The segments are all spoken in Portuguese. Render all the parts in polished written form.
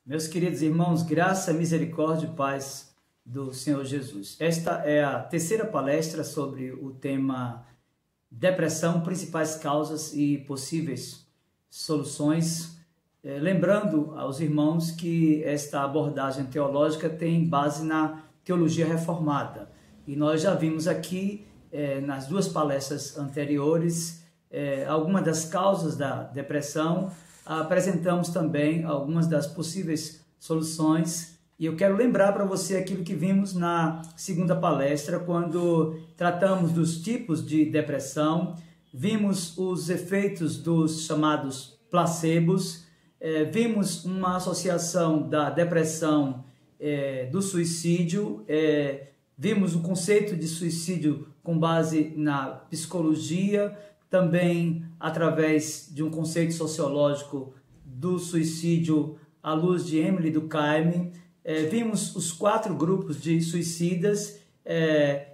Meus queridos irmãos, graça, misericórdia e paz do Senhor Jesus. Esta é a terceira palestra sobre o tema depressão, principais causas e possíveis soluções. Lembrando aos irmãos que esta abordagem teológica tem base na teologia reformada. E nós já vimos aqui, nas duas palestras anteriores, algumas das causas da depressão. Apresentamos também algumas das possíveis soluções e eu quero lembrar para você aquilo que vimos na segunda palestra, quando tratamos dos tipos de depressão, vimos os efeitos dos chamados placebos, vimos uma associação da depressão do suicídio, vimos o conceito de suicídio com base na psicologia, também através de um conceito sociológico do suicídio à luz de Emily Durkheim. Vimos os 4 grupos de suicidas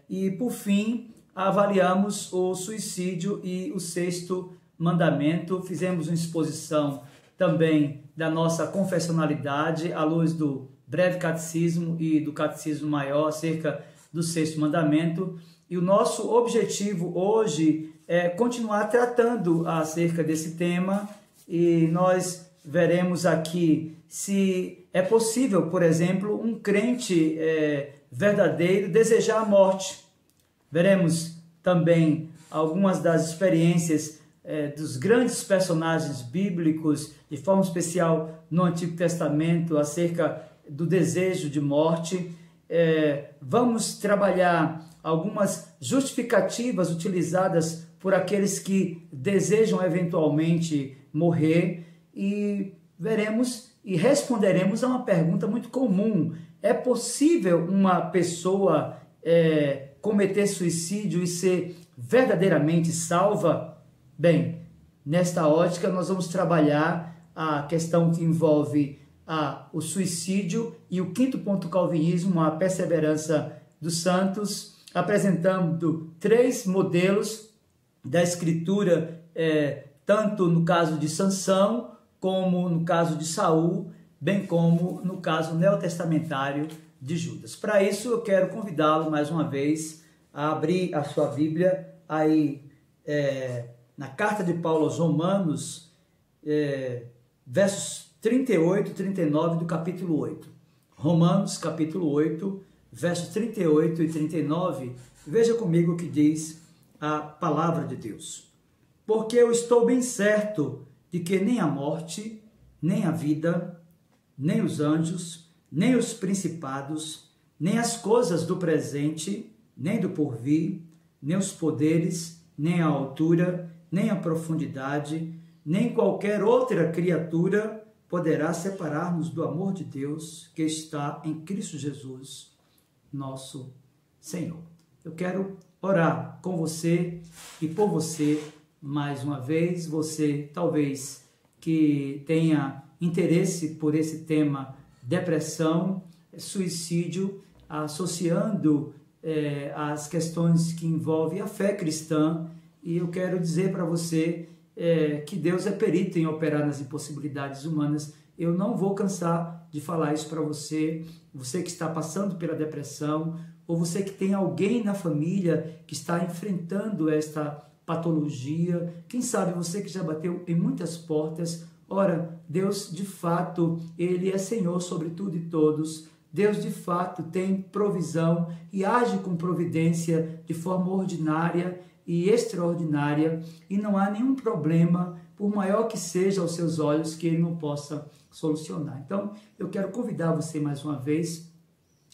e, por fim, avaliamos o suicídio e o 6º mandamento. Fizemos uma exposição também da nossa confessionalidade à luz do breve catecismo e do catecismo maior acerca do 6º mandamento. E o nosso objetivo hoje é continuar tratando acerca desse tema, e nós veremos aqui se é possível, por exemplo, um crente verdadeiro desejar a morte. Veremos também algumas das experiências dos grandes personagens bíblicos, de forma especial no Antigo Testamento, acerca do desejo de morte. Vamos trabalhar algumas justificativas utilizadas por aqueles que desejam eventualmente morrer, e veremos e responderemos a uma pergunta muito comum: é possível uma pessoa cometer suicídio e ser verdadeiramente salva? Bem, nesta ótica nós vamos trabalhar a questão que envolve o suicídio e o 5º ponto do calvinismo, a perseverança dos santos, apresentando 3 modelos da Escritura, tanto no caso de Sansão, como no caso de Saul, bem como no caso neotestamentário de Judas. Para isso, eu quero convidá-lo mais uma vez a abrir a sua Bíblia aí na carta de Paulo aos Romanos, versos 38 e 39 do capítulo 8. Romanos, capítulo 8, versos 38 e 39. Veja comigo o que diz a palavra de Deus. Porque eu estou bem certo de que nem a morte, nem a vida, nem os anjos, nem os principados, nem as coisas do presente, nem do porvir, nem os poderes, nem a altura, nem a profundidade, nem qualquer outra criatura poderá separar-nos do amor de Deus que está em Cristo Jesus, nosso Senhor. Eu quero orar com você e por você mais uma vez. Você talvez que tenha interesse por esse tema depressão, suicídio, associando as questões que envolvem a fé cristã, e eu quero dizer para você que Deus é perito em operar nas impossibilidades humanas. Eu não vou cansar de falar isso para você, você que está passando pela depressão, ou você que tem alguém na família que está enfrentando esta patologia, quem sabe você que já bateu em muitas portas. Ora, Deus de fato, Ele é Senhor sobre tudo e todos. Deus de fato tem provisão e age com providência de forma ordinária e extraordinária, e não há nenhum problema, por maior que seja aos seus olhos, que Ele não possa solucionar. Então, eu quero convidar você mais uma vez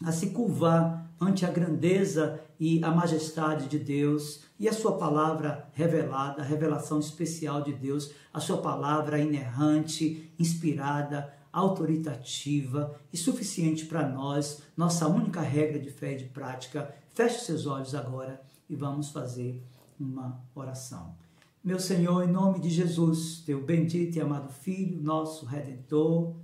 a se curvar ante a grandeza e a majestade de Deus e a sua palavra revelada, a revelação especial de Deus, a sua palavra inerrante, inspirada, autoritativa e suficiente para nós, nossa única regra de fé e de prática. Feche seus olhos agora e vamos fazer uma oração. Meu Senhor, em nome de Jesus, teu bendito e amado Filho, nosso Redentor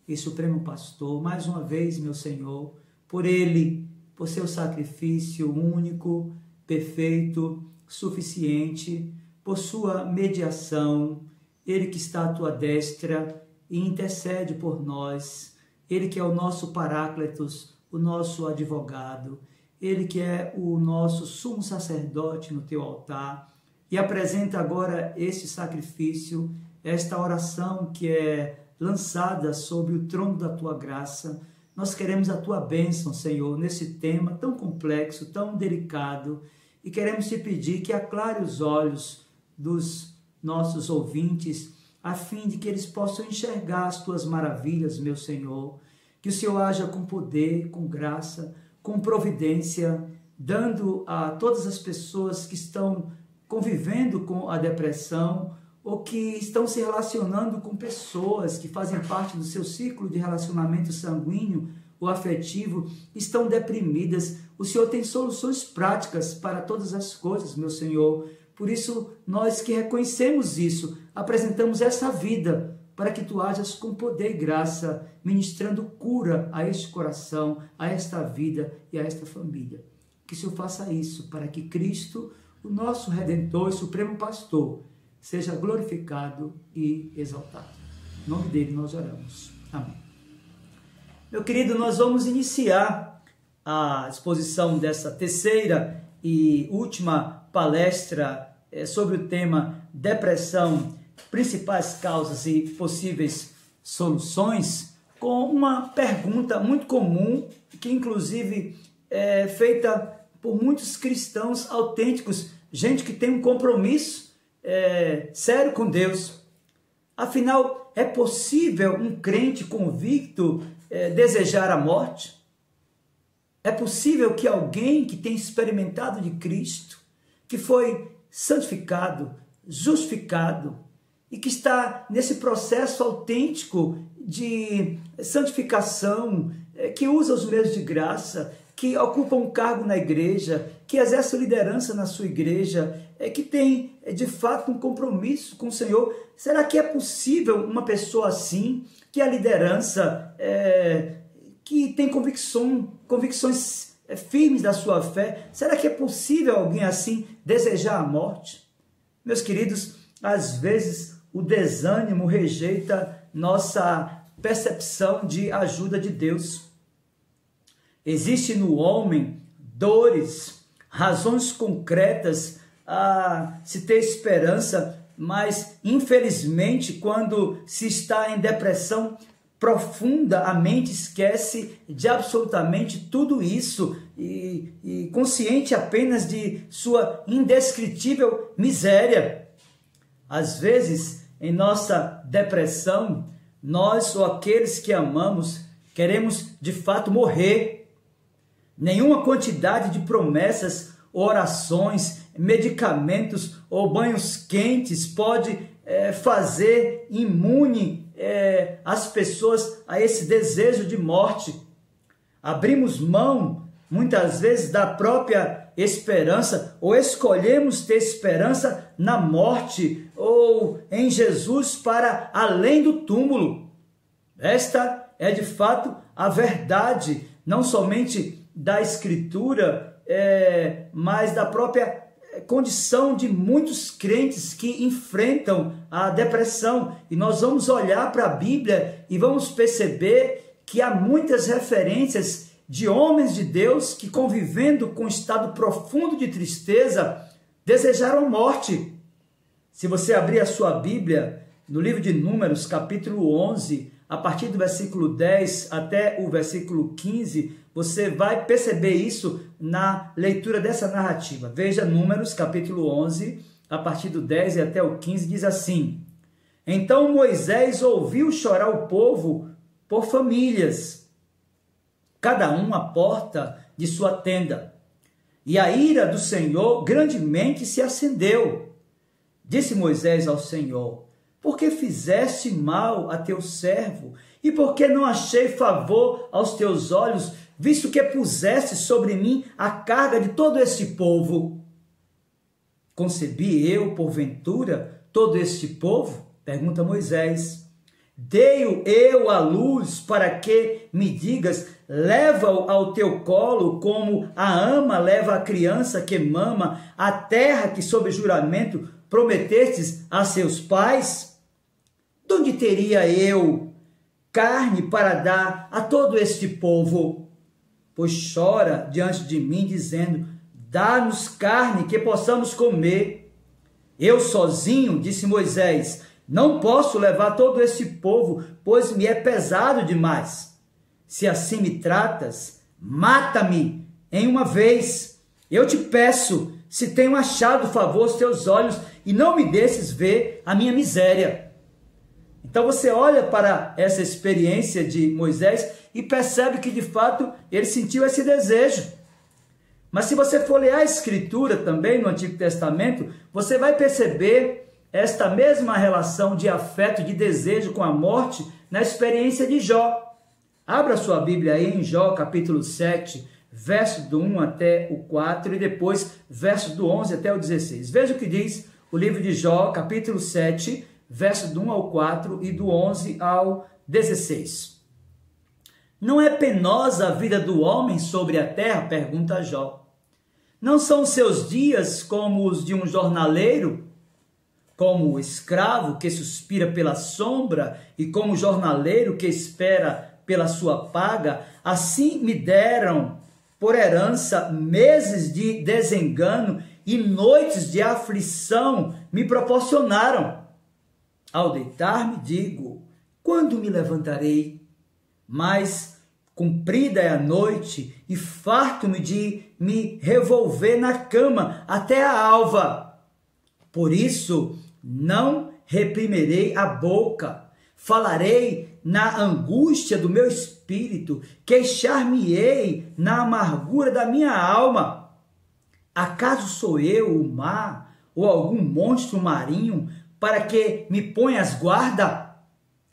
e Supremo Pastor, mais uma vez, meu Senhor, por Ele, por seu sacrifício único, perfeito, suficiente, por sua mediação, Ele que está à tua destra e intercede por nós. Ele que é o nosso Paráclitos, o nosso advogado, Ele que é o nosso sumo sacerdote no teu altar, e apresenta agora este sacrifício, esta oração que é lançada sobre o trono da tua graça. Nós queremos a tua bênção, Senhor, nesse tema tão complexo, tão delicado, e queremos te pedir que aclare os olhos dos nossos ouvintes, a fim de que eles possam enxergar as tuas maravilhas, meu Senhor. Que o Senhor haja com poder, com graça, com providência, dando a todas as pessoas que estão convivendo com a depressão ou que estão se relacionando com pessoas que fazem parte do seu ciclo de relacionamento sanguíneo ou afetivo, estão deprimidas. O Senhor tem soluções práticas para todas as coisas, meu Senhor. Por isso, nós que reconhecemos isso, apresentamos essa vida para que tu hajas com poder e graça, ministrando cura a este coração, a esta vida e a esta família. Que o Senhor faça isso para que Cristo, o nosso Redentor e Supremo Pastor, seja glorificado e exaltado. Em nome dele nós oramos. Amém. Meu querido, nós vamos iniciar a exposição dessa terceira e última palestra sobre o tema depressão, principais causas e possíveis soluções, com uma pergunta muito comum, que inclusive é feita por muitos cristãos autênticos, gente que tem um compromisso sério com Deus. Afinal, é possível um crente convicto desejar a morte? É possível que alguém que tem experimentado de Cristo, que foi santificado, justificado e que está nesse processo autêntico de santificação, que usa os meios de graça, que ocupa um cargo na igreja, que exerce liderança na sua igreja, que tem de fato um compromisso com o Senhor? Será que é possível uma pessoa assim, que a liderança, que tem convicções firmes da sua fé, será que é possível alguém assim desejar a morte? Meus queridos, às vezes o desânimo rejeita nossa percepção de ajuda de Deus. Existe no homem dores, razões concretas a se ter esperança, mas infelizmente quando se está em depressão profunda, a mente esquece de absolutamente tudo isso e consciente apenas de sua indescritível miséria. Às vezes, em nossa depressão, nós ou aqueles que amamos queremos de fato morrer. Nenhuma quantidade de promessas, orações, medicamentos ou banhos quentes pode fazer imune as pessoas a esse desejo de morte. Abrimos mão, muitas vezes, da própria esperança, ou escolhemos ter esperança na morte ou em Jesus para além do túmulo. Esta é de fato a verdade, não somente da Escritura, mas da própria condição de muitos crentes que enfrentam a depressão. E nós vamos olhar para a Bíblia e vamos perceber que há muitas referências de homens de Deus que, convivendo com um estado profundo de tristeza, desejaram morte. Se você abrir a sua Bíblia no livro de Números, capítulo 11, a partir do versículo 10 até o versículo 15, você vai perceber isso na leitura dessa narrativa. Veja Números, capítulo 11, a partir do 10 e até o 15, diz assim: Então Moisés ouviu chorar o povo por famílias, cada um à porta de sua tenda. E a ira do Senhor grandemente se acendeu. Disse Moisés ao Senhor: Por que fizeste mal a teu servo? E por que não achei favor aos teus olhos, visto que puseste sobre mim a carga de todo este povo? Concebi eu, porventura, todo este povo? Pergunta Moisés. Dei-o eu à luz para que me digas, leva-o ao teu colo, como a ama leva a criança que mama, a terra que sob juramento prometestes a seus pais? De onde teria eu carne para dar a todo este povo? Pois chora diante de mim, dizendo: dá-nos carne que possamos comer. Eu sozinho, disse Moisés, não posso levar todo este povo, pois me é pesado demais. Se assim me tratas, mata-me em uma vez. Eu te peço, se tenho achado favor aos teus olhos, e não me deixes ver a minha miséria. Então você olha para essa experiência de Moisés e percebe que de fato ele sentiu esse desejo. Mas se você for ler a Escritura também no Antigo Testamento, você vai perceber esta mesma relação de afeto, de desejo com a morte na experiência de Jó. Abra sua Bíblia aí em Jó, capítulo 7, versos do 1 até o 4 e depois versos do 11 até o 16. Veja o que diz o livro de Jó, capítulo 7, versos do 1 ao 4 e do 11 ao 16. Não é penosa a vida do homem sobre a terra? Pergunta Jó. Não são seus dias como os de um jornaleiro? Como o escravo que suspira pela sombra e como o jornaleiro que espera pela sua paga? Assim me deram por herança meses de desengano e noites de aflição me proporcionaram. Ao deitar-me digo, quando me levantarei? Mas cumprida é a noite e farto-me de me revolver na cama até a alva. Por isso não reprimirei a boca, falarei na angústia do meu espírito, queixar-me-ei na amargura da minha alma. Acaso sou eu o mar ou algum monstro marinho para que me ponhas guarda?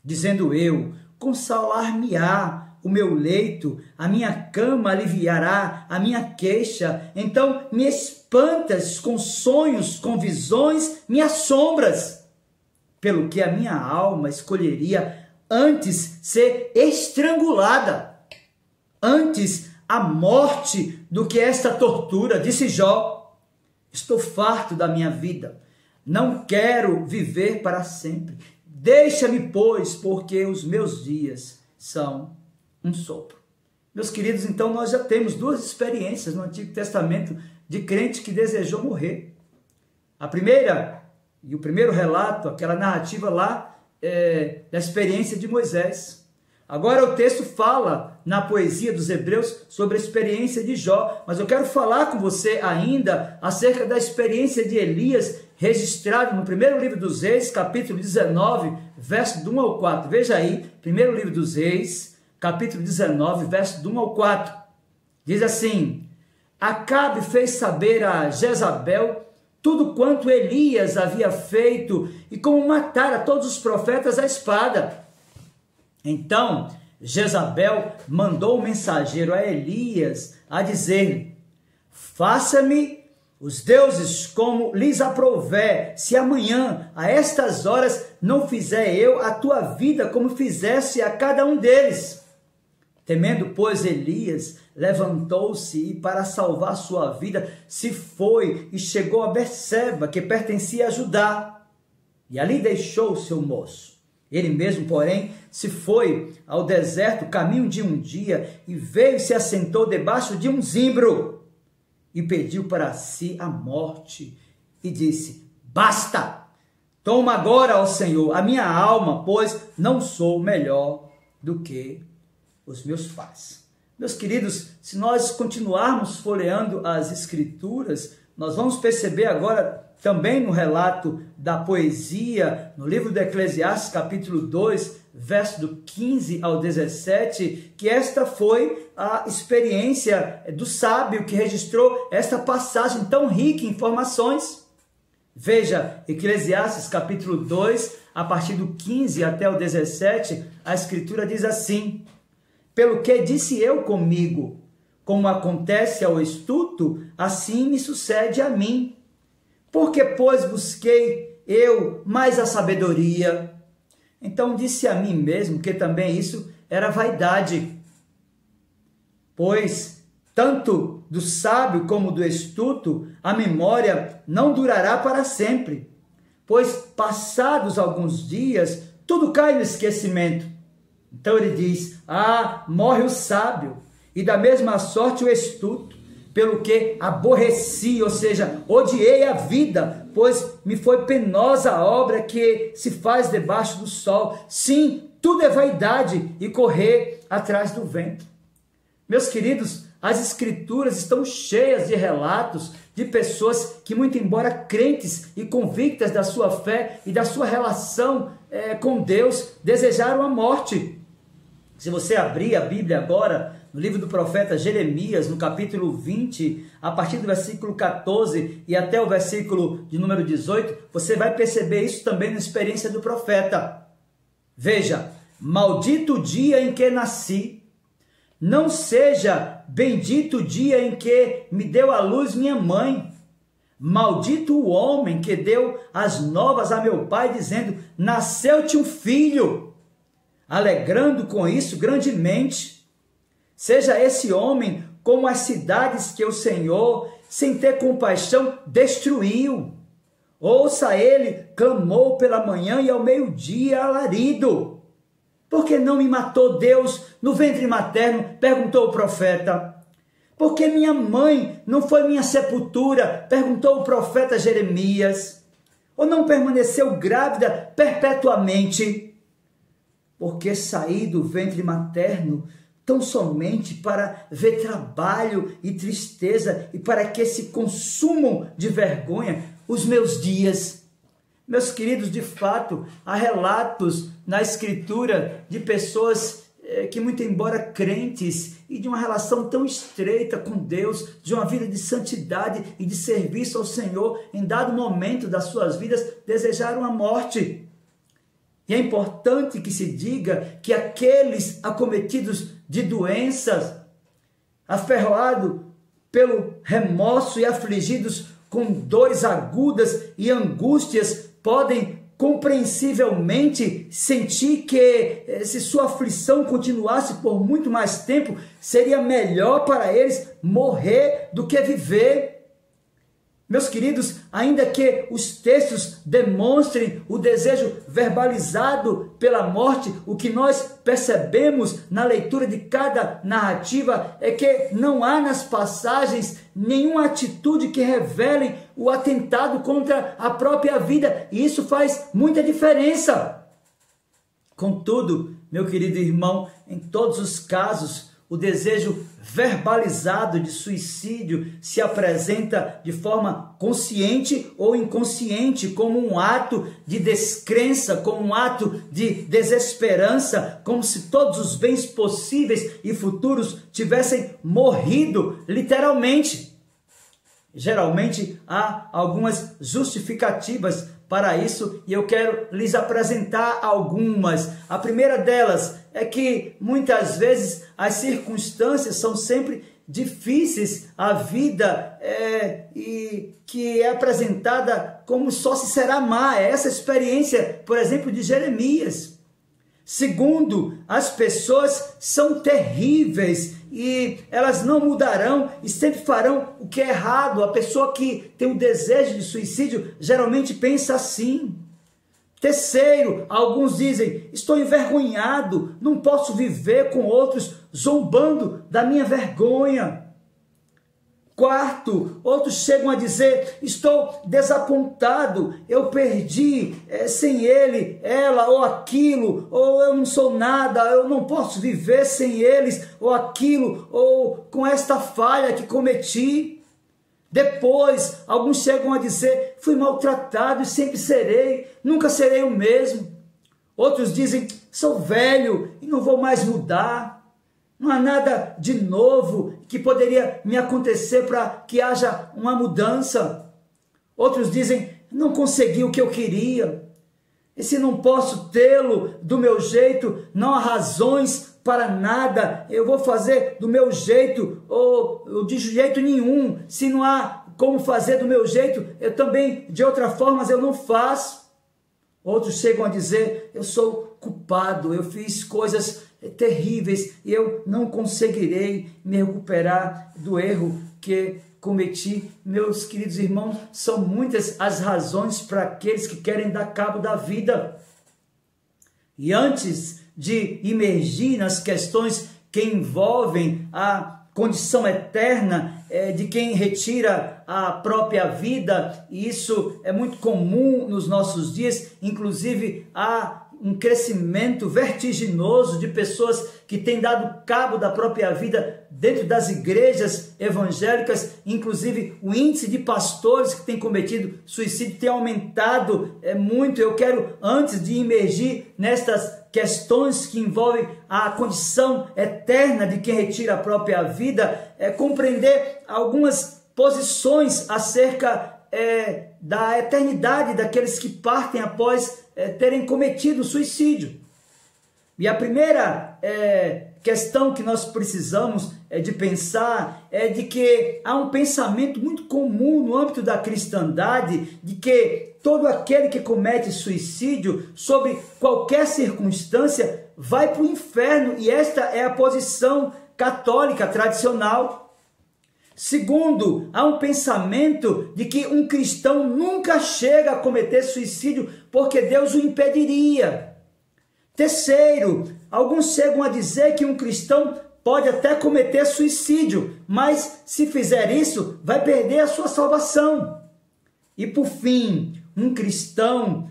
Dizendo eu, consolar-me-á o meu leito, a minha cama aliviará a minha queixa. Então me espantas com sonhos, com visões, me assombras. Pelo que a minha alma escolheria antes ser estrangulada, antes a morte do que esta tortura, disse Jó. Estou farto da minha vida, não quero viver para sempre. Deixa-me, pois, porque os meus dias são um sopro. Meus queridos, então nós já temos duas experiências no Antigo Testamento de crente que desejou morrer. A primeira, e o primeiro relato, aquela narrativa lá, da experiência de Moisés. Agora o texto fala na poesia dos Hebreus sobre a experiência de Jó, mas eu quero falar com você ainda acerca da experiência de Elias, registrado no primeiro livro dos Reis, capítulo 19, verso do 1 ao 4. Veja aí, primeiro livro dos Reis, capítulo 19, verso do 1 ao 4. Diz assim: Acabe fez saber a Jezabel tudo quanto Elias havia feito e como matara todos os profetas à espada. Então Jezabel mandou um mensageiro a Elias a dizer-lhe: faça-me os deuses como lhes aprouver, se amanhã a estas horas não fizer eu a tua vida como fizesse a cada um deles. Temendo, pois, Elias, levantou-se e, para salvar sua vida, se foi e chegou a Berseba, que pertencia a Judá, e ali deixou o seu moço. Ele mesmo, porém, se foi ao deserto, caminho de um dia, e veio e se assentou debaixo de um zimbro, e pediu para si a morte, e disse: basta, toma agora, ó Senhor, a minha alma, pois não sou melhor do que os meus pais. Meus queridos, se nós continuarmos folheando as Escrituras, nós vamos perceber agora também no relato da poesia, no livro do Eclesiastes, capítulo 2, verso do 15 ao 17, que esta foi a experiência do sábio que registrou esta passagem tão rica em informações. Veja, Eclesiastes, capítulo 2, a partir do 15 até o 17, a Escritura diz assim: pelo que disse eu comigo, como acontece ao estulto, assim me sucede a mim. Porque, pois, busquei eu mais a sabedoria. Então disse a mim mesmo que também isso era vaidade. Pois, tanto do sábio como do estulto, a memória não durará para sempre. Pois, passados alguns dias, tudo cai no esquecimento. Então ele diz: morre o sábio, e da mesma sorte o astuto, pelo que aborreci, ou seja, odiei a vida, pois me foi penosa a obra que se faz debaixo do sol. Sim, tudo é vaidade e correr atrás do vento. Meus queridos, as escrituras estão cheias de relatos de pessoas que, muito embora crentes e convictas da sua fé e da sua relação com Deus, desejaram a morte. Se você abrir a Bíblia agora, no livro do profeta Jeremias, no capítulo 20, a partir do versículo 14 e até o versículo de número 18, você vai perceber isso também na experiência do profeta. Veja: maldito o dia em que nasci, não seja bendito o dia em que me deu à luz minha mãe. Maldito o homem que deu as novas a meu pai, dizendo: nasceu-te um filho, alegrando com isso grandemente. Seja esse homem como as cidades que o Senhor, sem ter compaixão, destruiu. Ouça ele, clamou pela manhã e ao meio-dia alarido. Por que não me matou Deus no ventre materno? Perguntou o profeta. Por que minha mãe não foi minha sepultura? Perguntou o profeta Jeremias. Ou não permaneceu grávida perpetuamente? Porque saí do ventre materno tão somente para ver trabalho e tristeza e para que se consumam de vergonha os meus dias. Meus queridos, de fato, há relatos na Escritura de pessoas que, muito embora crentes e de uma relação tão estreita com Deus, de uma vida de santidade e de serviço ao Senhor, em dado momento das suas vidas, desejaram a morte. E é importante que se diga que aqueles acometidos de doenças, aferroados pelo remorso e afligidos com dores agudas e angústias, podem compreensivelmente sentir que, se sua aflição continuasse por muito mais tempo, seria melhor para eles morrer do que viver. Meus queridos, ainda que os textos demonstrem o desejo verbalizado pela morte, o que nós percebemos na leitura de cada narrativa é que não há nas passagens nenhuma atitude que revele o atentado contra a própria vida, e isso faz muita diferença. Contudo, meu querido irmão, em todos os casos, o desejo verbalizado de suicídio se apresenta de forma consciente ou inconsciente, como um ato de descrença, como um ato de desesperança, como se todos os bens possíveis e futuros tivessem morrido literalmente. Geralmente há algumas justificativas para isso e eu quero lhes apresentar algumas. A primeira delas é que muitas vezes as circunstâncias são sempre difíceis, a vida e que é apresentada como só se será má. É essa experiência, por exemplo, de Jeremias. Segundo, as pessoas são terríveis e elas não mudarão e sempre farão o que é errado. A pessoa que tem o desejo de suicídio geralmente pensa assim. Terceiro, alguns dizem: estou envergonhado, não posso viver com outros zombando da minha vergonha. Quarto, outros chegam a dizer: estou desapontado, eu perdi sem ele, ela ou aquilo, ou eu não sou nada, eu não posso viver sem eles, ou aquilo, ou com esta falha que cometi. Depois, alguns chegam a dizer: fui maltratado e sempre serei, nunca serei o mesmo. Outros dizem: sou velho e não vou mais mudar. Não há nada de novo que poderia me acontecer para que haja uma mudança. Outros dizem: não consegui o que eu queria. E se não posso tê-lo do meu jeito, não há razões para nada, eu vou fazer do meu jeito ou de jeito nenhum. Se não há como fazer do meu jeito, eu também, de outra forma, eu não faço. Outros chegam a dizer: eu sou culpado, eu fiz coisas terríveis e eu não conseguirei me recuperar do erro que cometi. Meus queridos irmãos, são muitas as razões para aqueles que querem dar cabo da vida. E antes de imergir nas questões que envolvem a condição eterna de quem retira a própria vida, e isso é muito comum nos nossos dias. Inclusive há um crescimento vertiginoso de pessoas que têm dado cabo da própria vida dentro das igrejas evangélicas. Inclusive o índice de pastores que têm cometido suicídio tem aumentado muito. Eu quero, antes de imergir nestas questões que envolvem a condição eterna de quem retira a própria vida, compreender algumas posições acerca da eternidade daqueles que partem após terem cometido suicídio. E a primeira questão que nós precisamos de pensar é de que há um pensamento muito comum no âmbito da cristandade de que todo aquele que comete suicídio, sob qualquer circunstância, vai para o inferno, e esta é a posição católica tradicional. Segundo, há um pensamento de que um cristão nunca chega a cometer suicídio porque Deus o impediria. Terceiro, alguns chegam a dizer que um cristão pode até cometer suicídio, mas se fizer isso, vai perder a sua salvação. E por fim, um cristão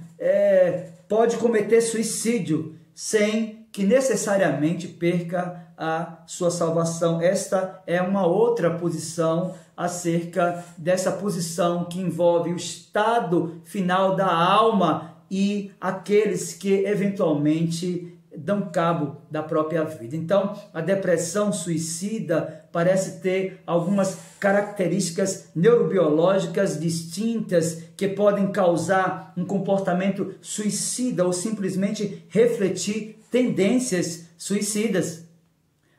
pode cometer suicídio sem que necessariamente perca a sua salvação. Esta é uma outra posição acerca dessa posição que envolve o estado final da alma e aqueles que eventualmente dão cabo da própria vida. Então, a depressão suicida parece ter algumas características neurobiológicas distintas que podem causar um comportamento suicida ou simplesmente refletir tendências suicidas.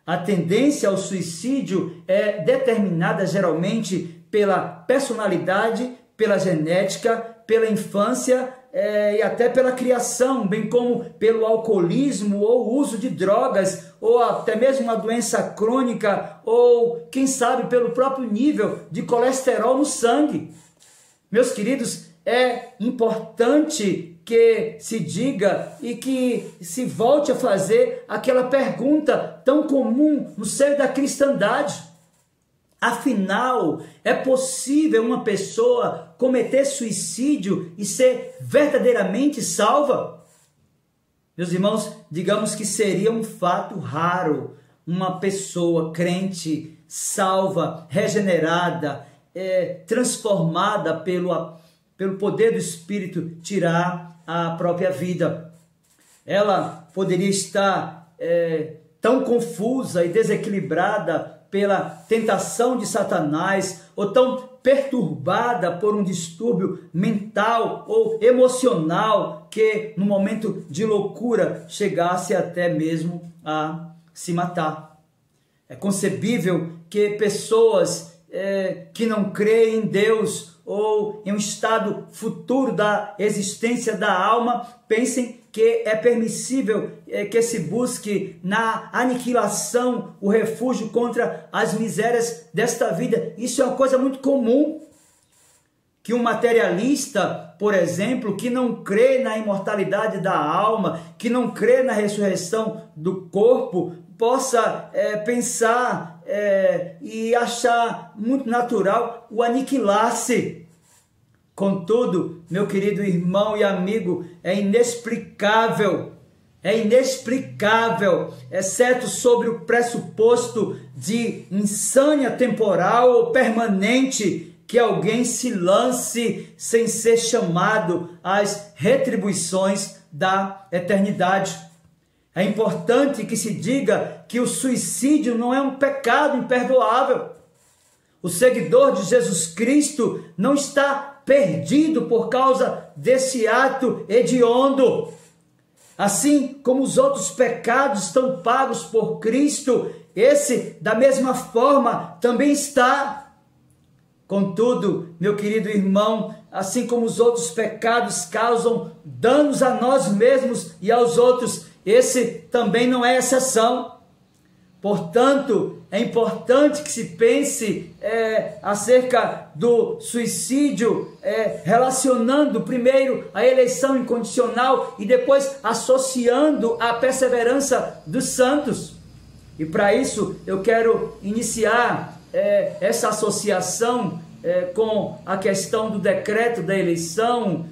A tendência ao suicídio é determinada geralmente pela personalidade, pela genética, pela infância e até pela criação, bem como pelo alcoolismo ou uso de drogas, ou até mesmo uma doença crônica, ou quem sabe pelo próprio nível de colesterol no sangue. Meus queridos, é importante que se diga e que se volte a fazer aquela pergunta tão comum no seio da cristandade. Afinal, é possível uma pessoa cometer suicídio e ser verdadeiramente salva? Meus irmãos, digamos que seria um fato raro uma pessoa crente, salva, regenerada, transformada pelo poder do Espírito, tirar a própria vida. Ela poderia estar tão confusa e desequilibrada pela tentação de Satanás, ou tão perturbada por um distúrbio mental ou emocional, que no momento de loucura chegasse até mesmo a se matar. É concebível que pessoas que não creem em Deus ou em um estado futuro da existência da alma pensem que é permissível que se busque na aniquilação o refúgio contra as misérias desta vida. Isso é uma coisa muito comum. Que um materialista, por exemplo, que não crê na imortalidade da alma, que não crê na ressurreição do corpo, possa pensar e achar muito natural o aniquilar-se. Contudo, meu querido irmão e amigo, é inexplicável, exceto sobre o pressuposto de insânia temporal ou permanente, que alguém se lance sem ser chamado às retribuições da eternidade. É importante que se diga que o suicídio não é um pecado imperdoável. O seguidor de Jesus Cristo não está perdido por causa desse ato hediondo. Assim como os outros pecados estão pagos por Cristo, esse, da mesma forma, também está. Contudo, meu querido irmão, assim como os outros pecados causam danos a nós mesmos e aos outros, esse também não é exceção. Portanto, é importante que se pense acerca do suicídio, relacionando primeiro a eleição incondicional e depois associando a perseverança dos santos. E para isso eu quero iniciar essa associação com a questão do decreto da eleição,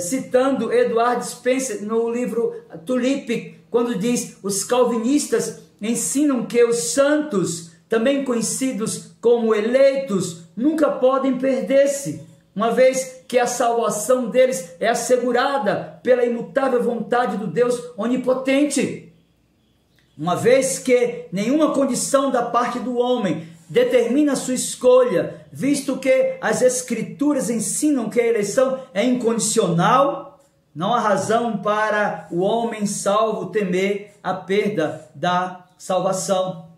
citando Edward Spencer no livro Tulip, quando diz: os calvinistas ensinam que os santos, também conhecidos como eleitos, nunca podem perder-se, uma vez que a salvação deles é assegurada pela imutável vontade do Deus onipotente. Uma vez que nenhuma condição da parte do homem determina a sua escolha, visto que as Escrituras ensinam que a eleição é incondicional, não há razão para o homem salvo temer a perda da salvação.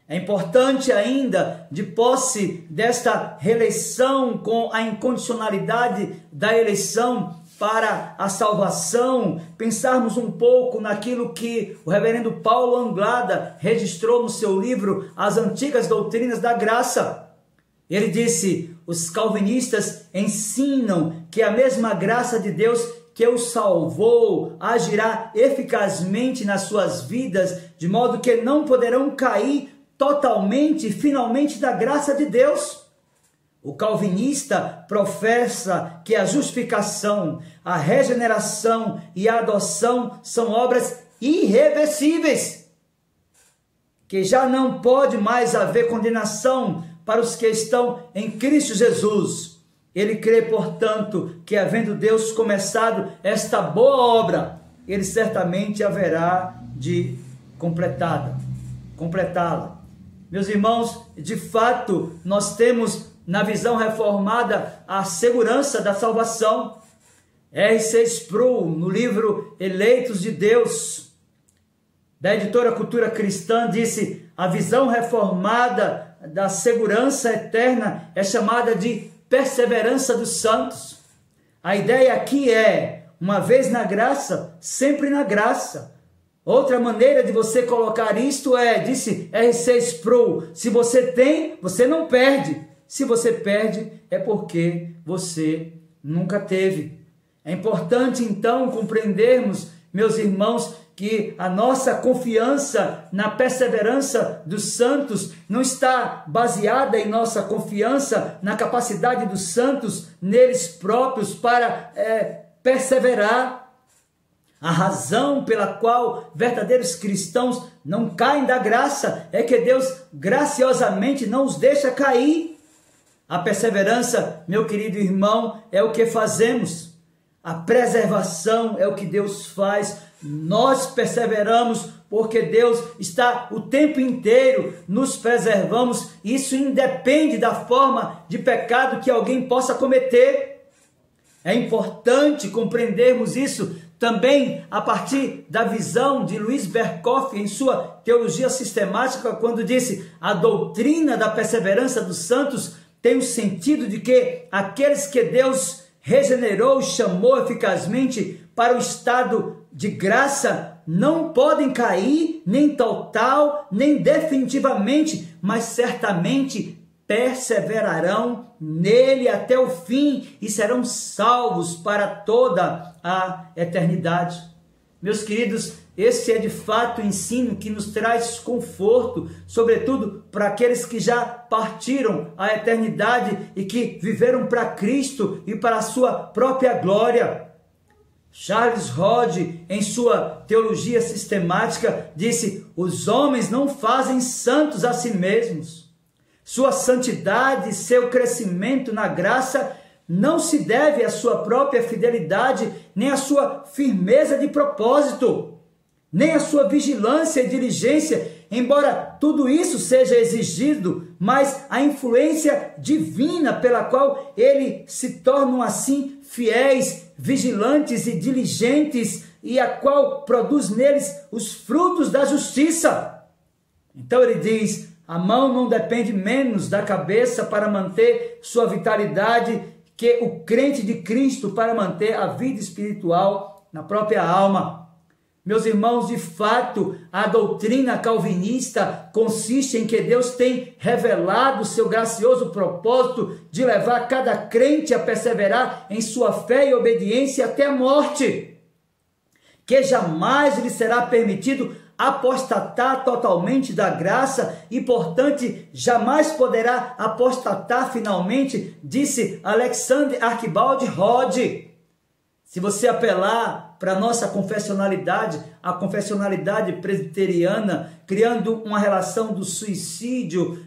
É importante ainda, de posse desta reeleição com a incondicionalidade da eleição para a salvação, pensarmos um pouco naquilo que o reverendo Paulo Anglada registrou no seu livro As Antigas Doutrinas da Graça. Ele disse: os calvinistas ensinam que a mesma graça de Deus que o salvou agirá eficazmente nas suas vidas, de modo que não poderão cair totalmente e finalmente da graça de Deus. O calvinista professa que a justificação, a regeneração e a adoção são obras irreversíveis, que já não pode mais haver condenação para os que estão em Cristo Jesus. Ele crê, portanto, que havendo Deus começado esta boa obra, ele certamente haverá de completá-la. Meus irmãos, de fato, nós temos na visão reformada a segurança da salvação. R.C. Sproul, no livro Eleitos de Deus, da editora Cultura Cristã, disse: a visão reformada da segurança eterna é chamada de perseverança dos santos. A ideia aqui é, uma vez na graça, sempre na graça. Outra maneira de você colocar isto é, disse R.C. Sproul, se você tem, você não perde. Se você perde, é porque você nunca teve. É importante, então, compreendermos, meus irmãos, que a nossa confiança na perseverança dos santos não está baseada em nossa confiança na capacidade dos santos neles próprios para perseverar. A razão pela qual verdadeiros cristãos não caem da graça é que Deus graciosamente não os deixa cair. A perseverança, meu querido irmão, é o que fazemos. A preservação é o que Deus faz. Nós perseveramos porque Deus está o tempo inteiro nos preservamos. Isso independe da forma de pecado que alguém possa cometer. É importante compreendermos isso também a partir da visão de Luiz Berkhoff em sua Teologia Sistemática, quando disse: a doutrina da perseverança dos santos tem o sentido de que aqueles que Deus regenerou e chamou eficazmente para o estado de graça não podem cair, nem total, nem definitivamente, mas certamente perseverarão nele até o fim e serão salvos para toda a eternidade. Meus queridos, esse é de fato o ensino que nos traz conforto, sobretudo para aqueles que já partiram à eternidade e que viveram para Cristo e para a sua própria glória. Charles Hodge, em sua Teologia Sistemática, disse: os homens não fazem santos a si mesmos. Sua santidade e seu crescimento na graça não se deve à sua própria fidelidade, nem à sua firmeza de propósito, nem à sua vigilância e diligência, embora tudo isso seja exigido, mas a influência divina pela qual eles se tornam assim fiéis, vigilantes e diligentes, e a qual produz neles os frutos da justiça. Então ele diz: a mão não depende menos da cabeça para manter sua vitalidade que o crente de Cristo para manter a vida espiritual na própria alma. Meus irmãos, de fato, a doutrina calvinista consiste em que Deus tem revelado o seu gracioso propósito de levar cada crente a perseverar em sua fé e obediência até a morte, que jamais lhe será permitido apostatar totalmente da graça e, portanto, jamais poderá apostatar finalmente, disse Alexander Archibald Rod. Se você apelar para a nossa confessionalidade, a confessionalidade presbiteriana, criando uma relação do suicídio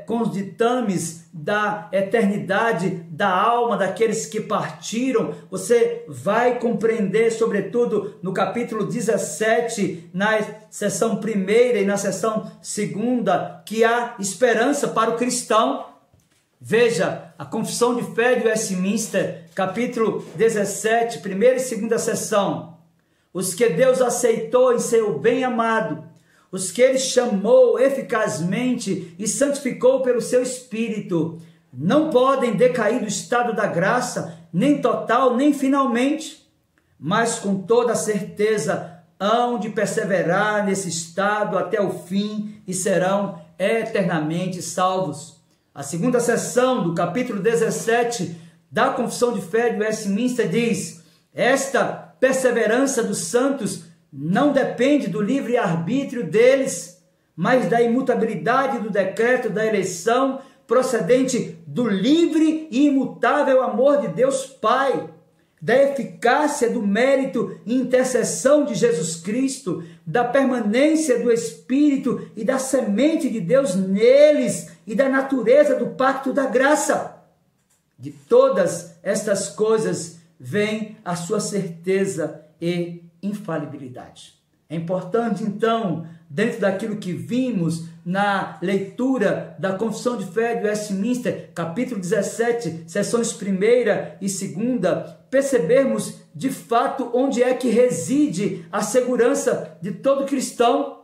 com os ditames da eternidade da alma daqueles que partiram, você vai compreender, sobretudo no capítulo 17, na seção 1ª e na seção 2ª, que há esperança para o cristão. Veja, a Confissão de Fé de Westminster, capítulo 17, 1ª e 2ª seção. Os que Deus aceitou em seu bem-amado, os que Ele chamou eficazmente e santificou pelo seu Espírito, não podem decair do estado da graça, nem total, nem finalmente, mas com toda certeza hão de perseverar nesse estado até o fim e serão eternamente salvos. A 2ª seção do capítulo 17 da Confissão de Fé de Westminster diz: esta perseverança dos santos não depende do livre-arbítrio deles, mas da imutabilidade do decreto da eleição procedente do livre e imutável amor de Deus Pai, da eficácia do mérito e intercessão de Jesus Cristo, da permanência do Espírito e da semente de Deus neles e da natureza do pacto da graça. De todas estas coisas vem a sua certeza e infalibilidade. É importante, então, dentro daquilo que vimos na leitura da Confissão de Fé de Westminster, capítulo 17, seções 1ª e 2ª, percebermos de fato onde é que reside a segurança de todo cristão.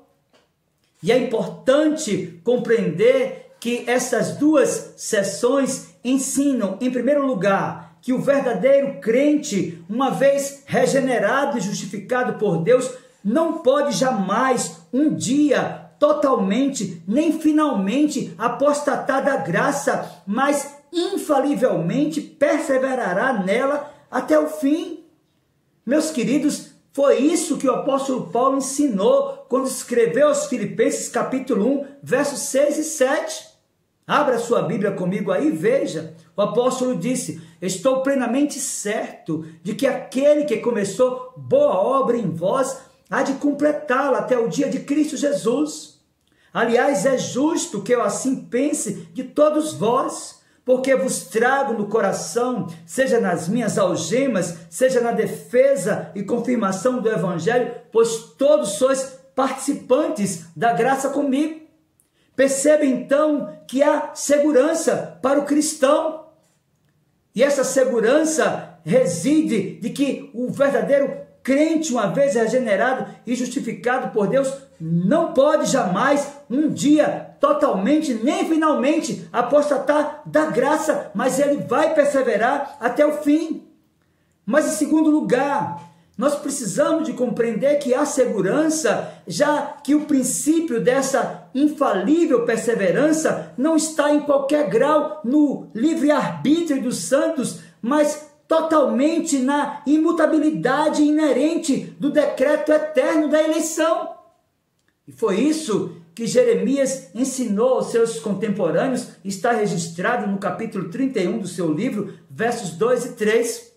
E é importante compreender que essas duas seções ensinam, em primeiro lugar, que o verdadeiro crente, uma vez regenerado e justificado por Deus, não pode jamais, um dia, totalmente, nem finalmente apostatar da graça, mas infalivelmente perseverará nela até o fim. Meus queridos, foi isso que o apóstolo Paulo ensinou quando escreveu aos Filipenses capítulo 1, versos 6 e 7. Abra sua Bíblia comigo aí e veja. O apóstolo disse: estou plenamente certo de que aquele que começou boa obra em vós há de completá-la até o dia de Cristo Jesus. Aliás, é justo que eu assim pense de todos vós, porque vos trago no coração, seja nas minhas algemas, seja na defesa e confirmação do Evangelho, pois todos sois participantes da graça comigo. Perceba então que há segurança para o cristão. E essa segurança reside de que o verdadeiro crente, uma vez regenerado e justificado por Deus, não pode jamais, um dia, totalmente, nem finalmente, apostatar da graça, mas ele vai perseverar até o fim. Mas em segundo lugar, nós precisamos de compreender que há segurança, já que o princípio dessa infalível perseverança não está em qualquer grau no livre-arbítrio dos santos, mas totalmente na imutabilidade inerente do decreto eterno da eleição. E foi isso que Jeremias ensinou aos seus contemporâneos, está registrado no capítulo 31 do seu livro, versos 2 e 3.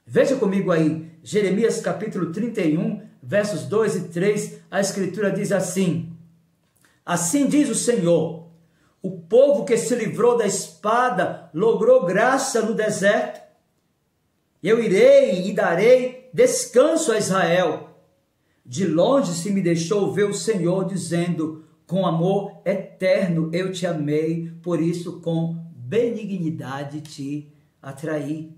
Veja comigo aí, Jeremias capítulo 31, versos 2 e 3, a Escritura diz assim: assim diz o Senhor, o povo que se livrou da espada logrou graça no deserto. Eu irei e darei descanso a Israel. De longe se me deixou ver o Senhor, dizendo, com amor eterno eu te amei, por isso com benignidade te atraí.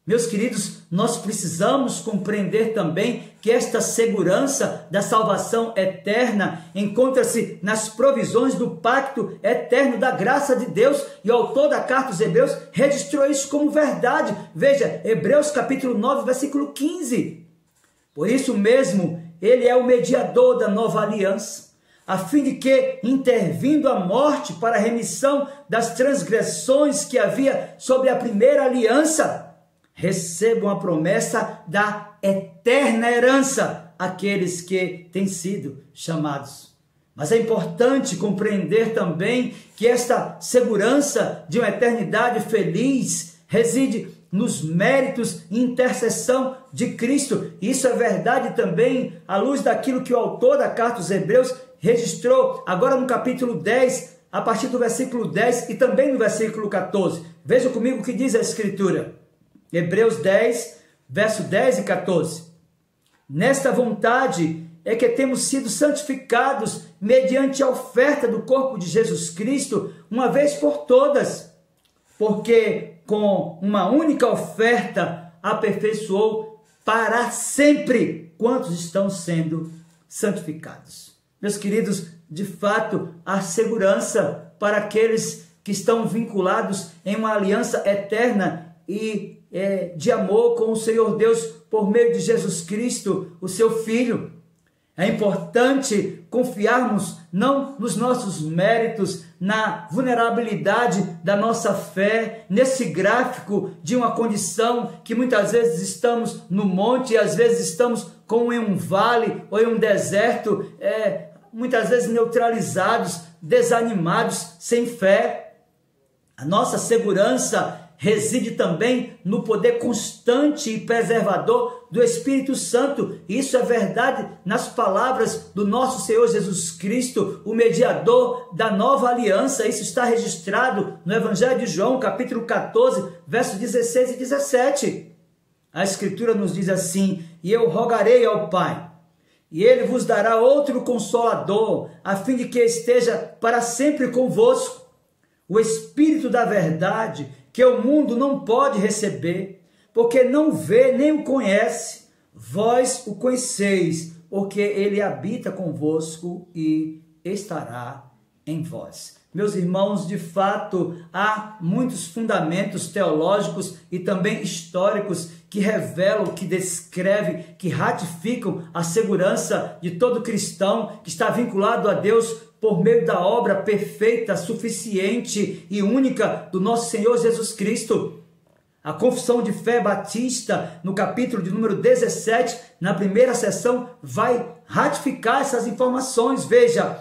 Meus queridos, nós precisamos compreender também que esta segurança da salvação eterna encontra-se nas provisões do pacto eterno da graça de Deus, e o autor da carta aos Hebreus registrou isso como verdade. Veja, Hebreus capítulo 9, versículo 15. Por isso mesmo, ele é o mediador da nova aliança, a fim de que, intervindo a morte para a remissão das transgressões que havia sobre a primeira aliança, recebam a promessa da eterna herança aqueles que têm sido chamados. Mas é importante compreender também que esta segurança de uma eternidade feliz reside nos méritos e intercessão de Cristo. Isso é verdade também à luz daquilo que o autor da carta aos Hebreus registrou agora no capítulo 10, a partir do versículo 10 e também no versículo 14. Veja comigo o que diz a Escritura. Hebreus 10, verso 10 e 14. Nesta vontade é que temos sido santificados mediante a oferta do corpo de Jesus Cristo, uma vez por todas, porque com uma única oferta aperfeiçoou para sempre quantos estão sendo santificados. Meus queridos, de fato, há segurança para aqueles que estão vinculados em uma aliança eterna e de amor com o Senhor Deus por meio de Jesus Cristo, o seu Filho. É importante confiarmos não nos nossos méritos, na vulnerabilidade da nossa fé, nesse gráfico de uma condição que muitas vezes estamos no monte e às vezes estamos como em um vale ou em um deserto, muitas vezes neutralizados, desanimados, sem fé. A nossa segurança reside também no poder constante e preservador do Espírito Santo. Isso é verdade nas palavras do nosso Senhor Jesus Cristo, o mediador da nova aliança. Isso está registrado no Evangelho de João, capítulo 14, versos 16 e 17. A Escritura nos diz assim: e eu rogarei ao Pai, e ele vos dará outro Consolador, a fim de que esteja para sempre convosco, o Espírito da verdade, que o mundo não pode receber, porque não vê nem o conhece. Vós o conheceis, porque ele habita convosco e estará em vós. Meus irmãos, de fato, há muitos fundamentos teológicos e também históricos que revelam, que descrevem, que ratificam a segurança de todo cristão que está vinculado a Deus por meio da obra perfeita, suficiente e única do nosso Senhor Jesus Cristo. A Confissão de Fé Batista, no capítulo de número 17, na primeira sessão, vai ratificar essas informações. Veja,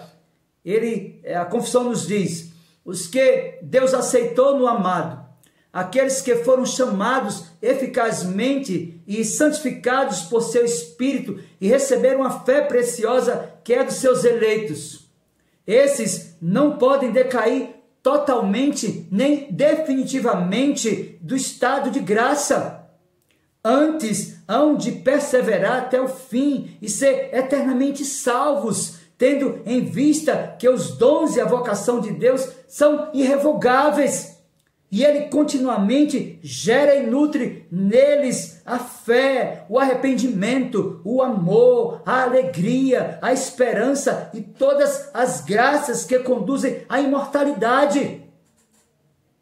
a confissão nos diz: os que Deus aceitou no amado, aqueles que foram chamados eficazmente e santificados por seu Espírito e receberam a fé preciosa que é dos seus eleitos. Esses não podem decair totalmente nem definitivamente do estado de graça. Antes, hão de perseverar até o fim e ser eternamente salvos, tendo em vista que os dons e a vocação de Deus são irrevogáveis. E ele continuamente gera e nutre neles a fé, o arrependimento, o amor, a alegria, a esperança e todas as graças que conduzem à imortalidade.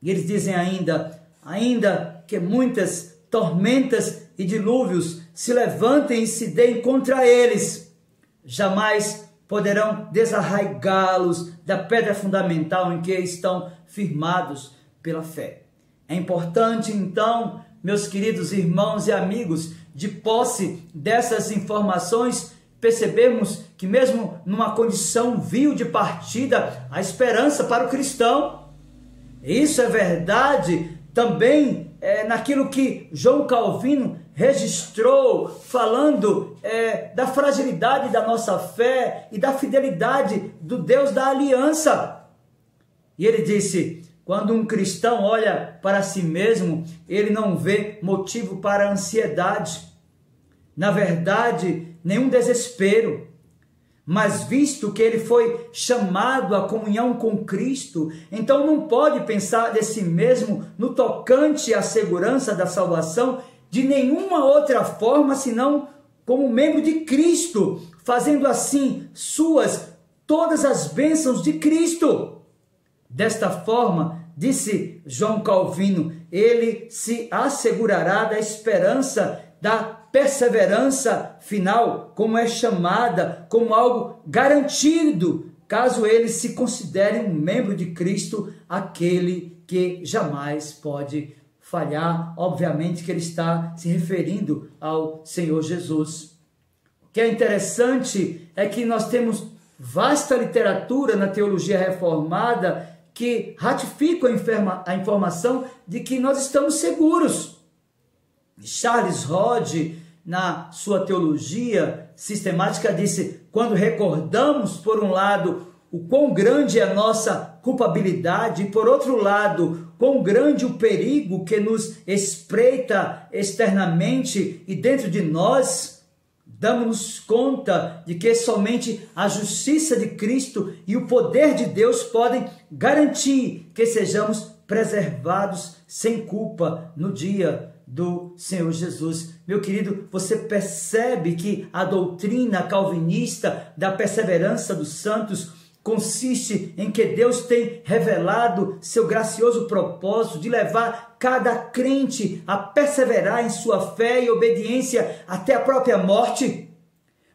E eles dizem ainda que muitas tormentas e dilúvios se levantem e se deem contra eles, jamais poderão desarraigá-los da pedra fundamental em que estão firmados pela fé. É importante, então, meus queridos irmãos e amigos, de posse dessas informações, percebermos que mesmo numa condição vil de partida, há esperança para o cristão. Isso é verdade também naquilo que João Calvino registrou, falando da fragilidade da nossa fé e da fidelidade do Deus da aliança. E ele disse: quando um cristão olha para si mesmo, ele não vê motivo para ansiedade. Na verdade, nenhum desespero. Mas visto que ele foi chamado à comunhão com Cristo, então não pode pensar de si mesmo no tocante à segurança da salvação de nenhuma outra forma, senão como membro de Cristo, fazendo assim suas todas as bênçãos de Cristo. Desta forma, disse João Calvino, ele se assegurará da esperança da perseverança final, como é chamada, como algo garantido, caso ele se considere um membro de Cristo, aquele que jamais pode falhar. Obviamente que ele está se referindo ao Senhor Jesus. O que é interessante é que nós temos vasta literatura na teologia reformada que ratifica a informação de que nós estamos seguros. Charles Hodge, na sua teologia sistemática, disse: quando recordamos, por um lado, o quão grande é a nossa culpabilidade, e por outro lado, quão grande o perigo que nos espreita externamente e dentro de nós, damos-nos conta de que somente a justiça de Cristo e o poder de Deus podem garantir que sejamos preservados sem culpa no dia do Senhor Jesus. Meu querido, você percebe que a doutrina calvinista da perseverança dos santos consiste em que Deus tem revelado seu gracioso propósito de levar cada crente a perseverar em sua fé e obediência até a própria morte.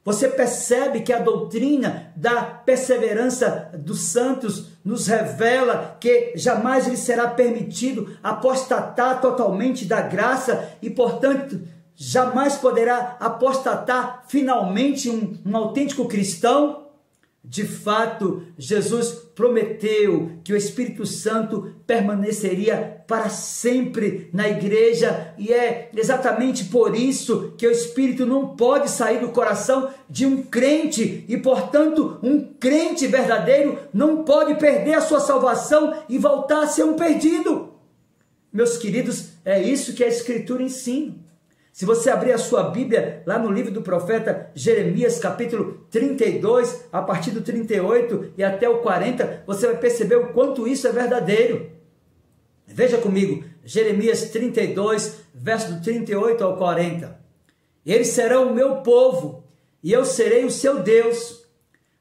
Você percebe que a doutrina da perseverança dos santos nos revela que jamais lhe será permitido apostatar totalmente da graça e, portanto, jamais poderá apostatar finalmente um autêntico cristão? De fato, Jesus prometeu que o Espírito Santo permaneceria para sempre na igreja, e é exatamente por isso que o Espírito não pode sair do coração de um crente, e portanto um crente verdadeiro não pode perder a sua salvação e voltar a ser um perdido. Meus queridos, é isso que a Escritura ensina. Se você abrir a sua Bíblia, lá no livro do profeta Jeremias, capítulo 32, a partir do 38 e até o 40, você vai perceber o quanto isso é verdadeiro. Veja comigo, Jeremias 32, verso do 38 ao 40. Eles serão o meu povo, e eu serei o seu Deus.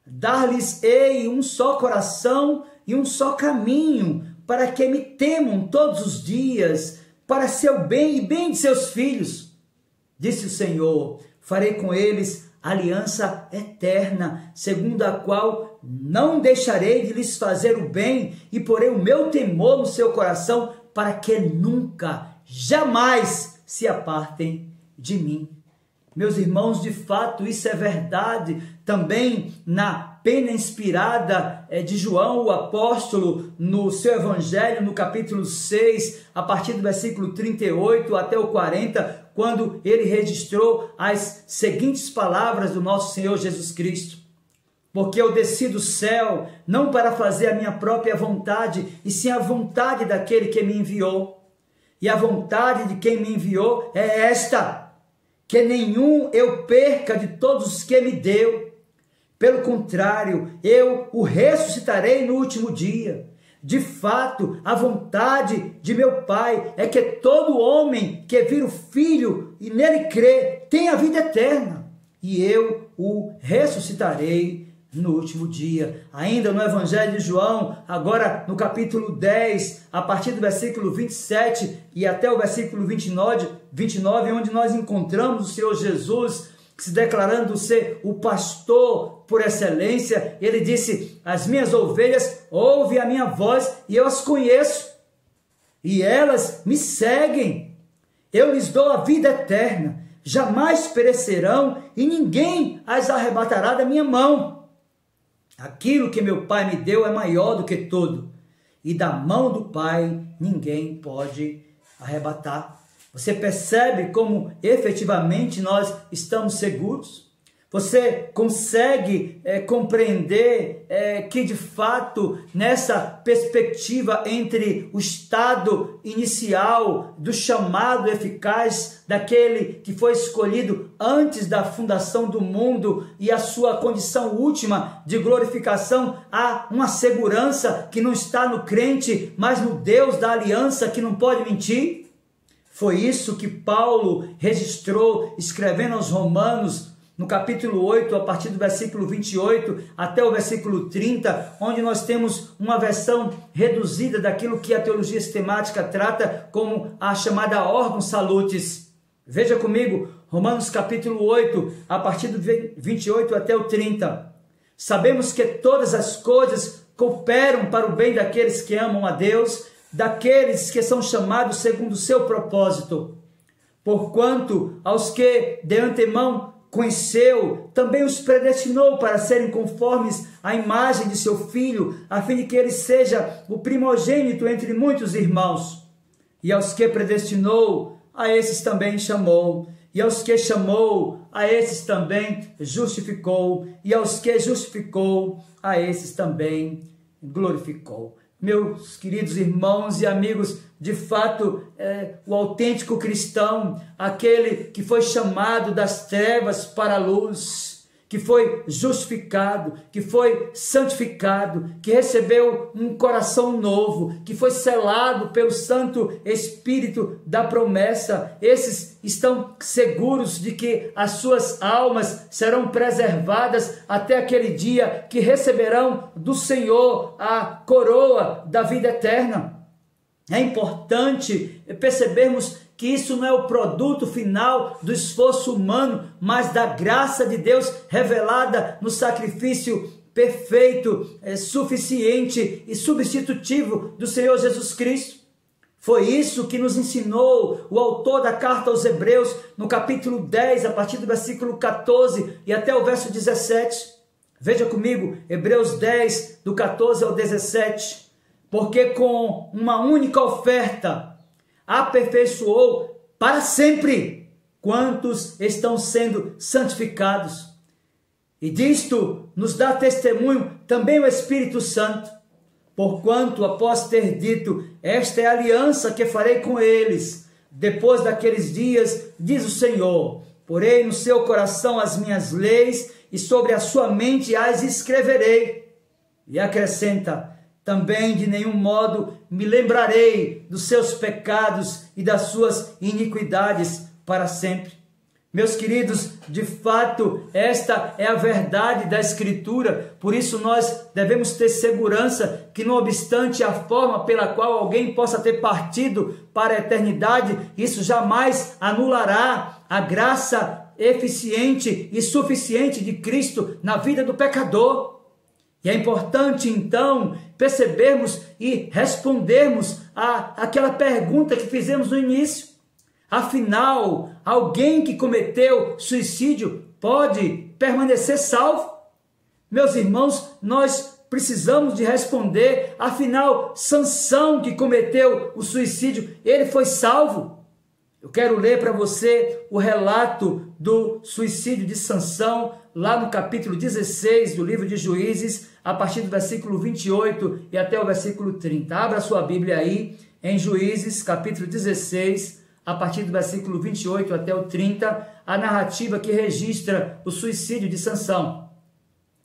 Dar-lhes-ei um só coração e um só caminho, para que me temam todos os dias, para seu bem e bem de seus filhos. Disse o Senhor: farei com eles aliança eterna, segundo a qual não deixarei de lhes fazer o bem, e porei o meu temor no seu coração, para que nunca, jamais se apartem de mim. Meus irmãos, de fato, isso é verdade também na pena inspirada de João, o apóstolo, no seu evangelho, no capítulo 6, a partir do versículo 38 até o 40, quando ele registrou as seguintes palavras do nosso Senhor Jesus Cristo: porque eu desci do céu, não para fazer a minha própria vontade, e sim a vontade daquele que me enviou. E a vontade de quem me enviou é esta: que nenhum eu perca de todos os que me deu. Pelo contrário, eu o ressuscitarei no último dia. De fato, a vontade de meu Pai é que todo homem que vir o Filho e nele crê tenha a vida eterna, e eu o ressuscitarei no último dia. Ainda no Evangelho de João, agora no capítulo 10, a partir do versículo 27 e até o versículo 29, onde nós encontramos o Senhor Jesus se declarando ser o pastor por excelência. Ele disse: as minhas ovelhas ouvem a minha voz e eu as conheço, e elas me seguem. Eu lhes dou a vida eterna, jamais perecerão, e ninguém as arrebatará da minha mão. Aquilo que meu Pai me deu é maior do que tudo, e da mão do Pai ninguém pode arrebatar. Você percebe como efetivamente nós estamos seguros? Você consegue compreender que de fato nessa perspectiva entre o estado inicial do chamado eficaz daquele que foi escolhido antes da fundação do mundo e a sua condição última de glorificação, há uma segurança que não está no crente, mas no Deus da aliança que não pode mentir? Foi isso que Paulo registrou escrevendo aos Romanos, no capítulo 8, a partir do versículo 28 até o versículo 30, onde nós temos uma versão reduzida daquilo que a teologia sistemática trata como a chamada Ordo Salutis. Veja comigo, Romanos capítulo 8, a partir do 28 até o 30. Sabemos que todas as coisas cooperam para o bem daqueles que amam a Deus, daqueles que são chamados segundo o seu propósito. Porquanto aos que de antemão conheceu, também os predestinou para serem conformes à imagem de seu Filho, a fim de que ele seja o primogênito entre muitos irmãos. E aos que predestinou, a esses também chamou. E aos que chamou, a esses também justificou. E aos que justificou, a esses também glorificou. Meus queridos irmãos e amigos, de fato, o autêntico cristão, aquele que foi chamado das trevas para a luz, que foi justificado, que foi santificado, que recebeu um coração novo, que foi selado pelo Santo Espírito da promessa, esses estão seguros de que as suas almas serão preservadas até aquele dia que receberão do Senhor a coroa da vida eterna. É importante percebermos que isso não é o produto final do esforço humano, mas da graça de Deus revelada no sacrifício perfeito, suficiente e substitutivo do Senhor Jesus Cristo. Foi isso que nos ensinou o autor da carta aos Hebreus, no capítulo 10, a partir do versículo 14 e até o verso 17. Veja comigo, Hebreus 10, do 14 ao 17. Porque com uma única oferta aperfeiçoou para sempre quantos estão sendo santificados. E disto nos dá testemunho também o Espírito Santo, porquanto após ter dito, esta é a aliança que farei com eles, depois daqueles dias, diz o Senhor, porei no seu coração as minhas leis, e sobre a sua mente as escreverei. E acrescenta, também de nenhum modo me lembrarei dos seus pecados e das suas iniquidades para sempre. Meus queridos, de fato, esta é a verdade da Escritura, por isso nós devemos ter segurança que, não obstante a forma pela qual alguém possa ter partido para a eternidade, isso jamais anulará a graça eficiente e suficiente de Cristo na vida do pecador. E é importante, então, percebermos e respondermos àquela pergunta que fizemos no início. Afinal, alguém que cometeu suicídio pode permanecer salvo? Meus irmãos, nós precisamos de responder. Afinal, Sansão, que cometeu o suicídio, ele foi salvo? Eu quero ler para você o relato do suicídio de Sansão, lá no capítulo 16 do livro de Juízes, a partir do versículo 28 e até o versículo 30. Abra sua Bíblia aí, em Juízes, capítulo 16, a partir do versículo 28 até o 30, a narrativa que registra o suicídio de Sansão.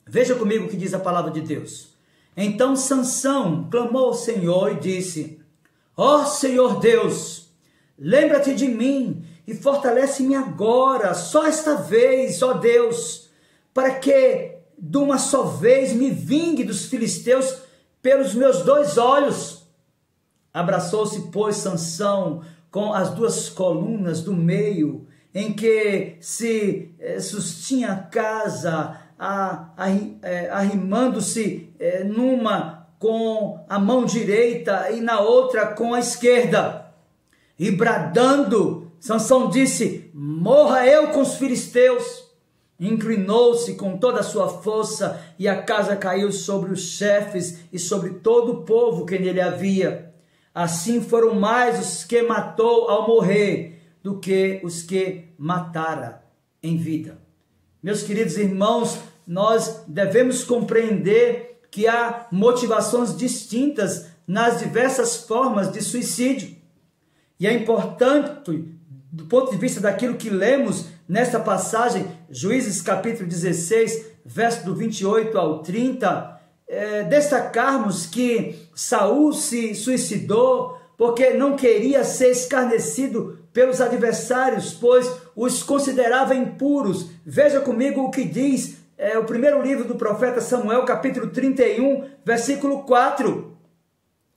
Veja comigo o que diz a palavra de Deus. Então Sansão clamou ao Senhor e disse, ó Senhor Deus, lembra-te de mim e fortalece-me agora, só esta vez, ó Deus, para que de uma só vez me vingue dos filisteus pelos meus 2 olhos. Abraçou-se, pois, Sansão com as 2 colunas do meio, em que se sustinha a casa, arrimando-se numa com a mão direita e na outra com a esquerda. E bradando, Sansão disse, morra eu com os filisteus. Inclinou-se com toda a sua força e a casa caiu sobre os chefes e sobre todo o povo que nele havia. Assim foram mais os que matou ao morrer do que os que matara em vida. Meus queridos irmãos, nós devemos compreender que há motivações distintas nas diversas formas de suicídio. E é importante, do ponto de vista daquilo que lemos nesta passagem, Juízes capítulo 16, verso do 28 ao 30, destacarmos que Saul se suicidou porque não queria ser escarnecido pelos adversários, pois os considerava impuros. Veja comigo o que diz o primeiro livro do profeta Samuel, capítulo 31, versículo 4.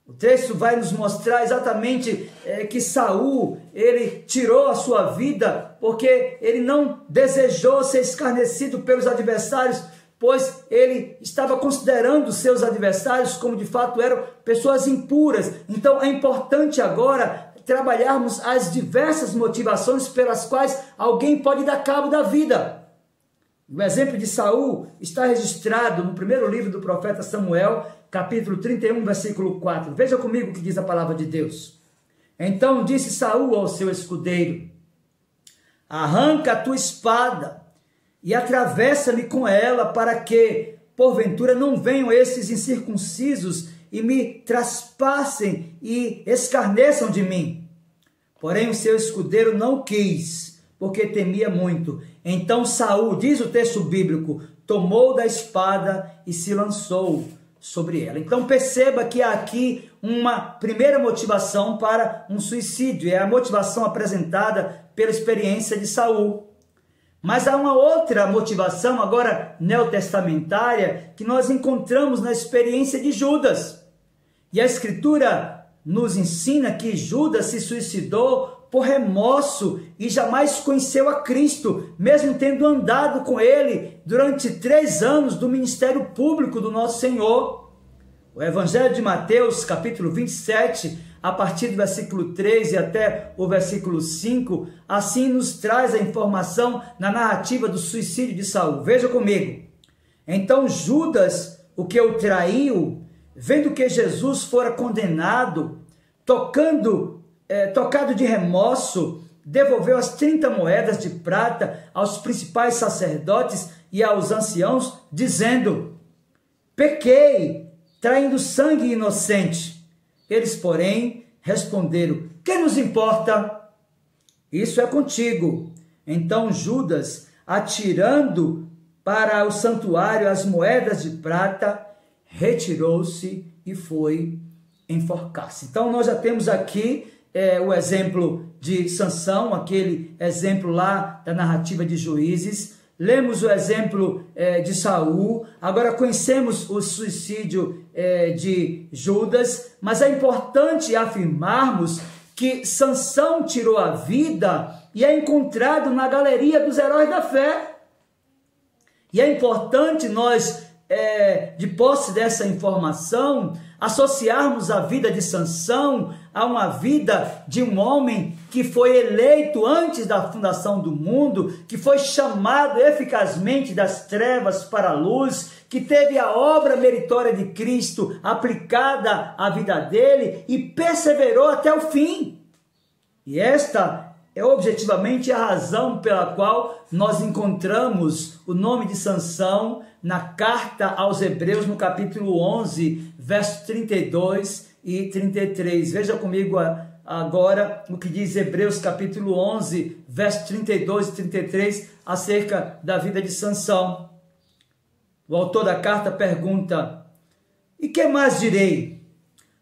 O texto vai nos mostrar exatamente que Saul, ele tirou a sua vida porque ele não desejou ser escarnecido pelos adversários, pois ele estava considerando seus adversários como de fato eram pessoas impuras. Então é importante agora trabalharmos as diversas motivações pelas quais alguém pode dar cabo da vida. O exemplo de Saul está registrado no primeiro livro do profeta Samuel, capítulo 31, versículo 4. Veja comigo o que diz a palavra de Deus. Então disse Saul ao seu escudeiro: arranca a tua espada e atravessa-me com ela, para que, porventura, não venham esses incircuncisos e me traspassem e escarneçam de mim. Porém o seu escudeiro não quis, porque temia muito. Então Saul, diz o texto bíblico, tomou da espada e se lançou sobre ela. Então perceba que há aqui uma primeira motivação para um suicídio, é a motivação apresentada pela experiência de Saul. Mas há uma outra motivação, agora neotestamentária, que nós encontramos na experiência de Judas. E a Escritura nos ensina que Judas se suicidou por remorso e jamais conheceu a Cristo, mesmo tendo andado com ele durante 3 anos do ministério público do nosso Senhor. O Evangelho de Mateus, capítulo 27, a partir do versículo 3 e até o versículo 5, assim nos traz a informação na narrativa do suicídio de Saul. Veja comigo. Então Judas, o que o traiu, vendo que Jesus fora condenado, tocado de remorso, devolveu as 30 moedas de prata aos principais sacerdotes e aos anciãos, dizendo: pequei, traindo sangue inocente. Eles, porém, responderam: que nos importa? Isso é contigo. Então Judas, atirando para o santuário as moedas de prata, retirou-se e foi enforcar-se. Então nós já temos aqui o exemplo de Sansão, aquele exemplo lá da narrativa de Juízes. Lemos o exemplo de Saul, agora conhecemos o suicídio de Judas, mas é importante afirmarmos que Sansão tirou a vida e é encontrado na galeria dos heróis da fé. E é importante nós, de posse dessa informação, associarmos a vida de Sansão a uma vida de um homem que foi eleito antes da fundação do mundo, que foi chamado eficazmente das trevas para a luz, que teve a obra meritória de Cristo aplicada à vida dele e perseverou até o fim. E esta é objetivamente a razão pela qual nós encontramos o nome de Sansão na carta aos Hebreus, no capítulo 11, versos 32 e 33. Veja comigo agora o que diz Hebreus, capítulo 11, versos 32 e 33, acerca da vida de Sansão. O autor da carta pergunta: e que mais direi?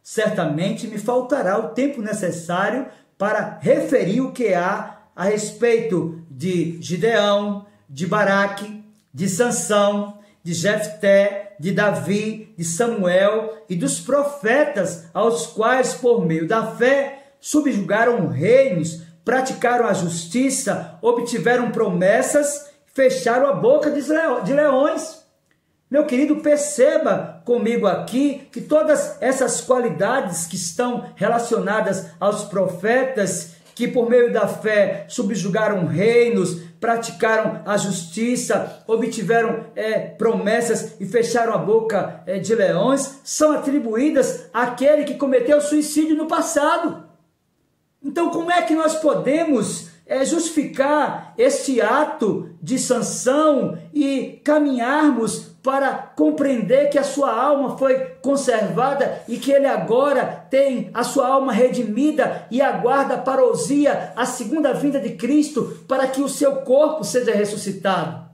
Certamente me faltará o tempo necessário para referir o que há a respeito de Gideão, de Baraque, de Sansão, de Jefté, de Davi, de Samuel e dos profetas, aos quais, por meio da fé, subjugaram reinos, praticaram a justiça, obtiveram promessas, fecharam a boca de leões. Meu querido, perceba comigo aqui que todas essas qualidades que estão relacionadas aos profetas, que por meio da fé subjugaram reinos, praticaram a justiça, obtiveram promessas e fecharam a boca de leões, são atribuídas àquele que cometeu suicídio no passado. Então, como é que nós podemos justificar este ato de Sansão e caminharmos para compreender que a sua alma foi conservada e que ele agora tem a sua alma redimida e aguarda a parousia, a segunda vinda de Cristo, para que o seu corpo seja ressuscitado?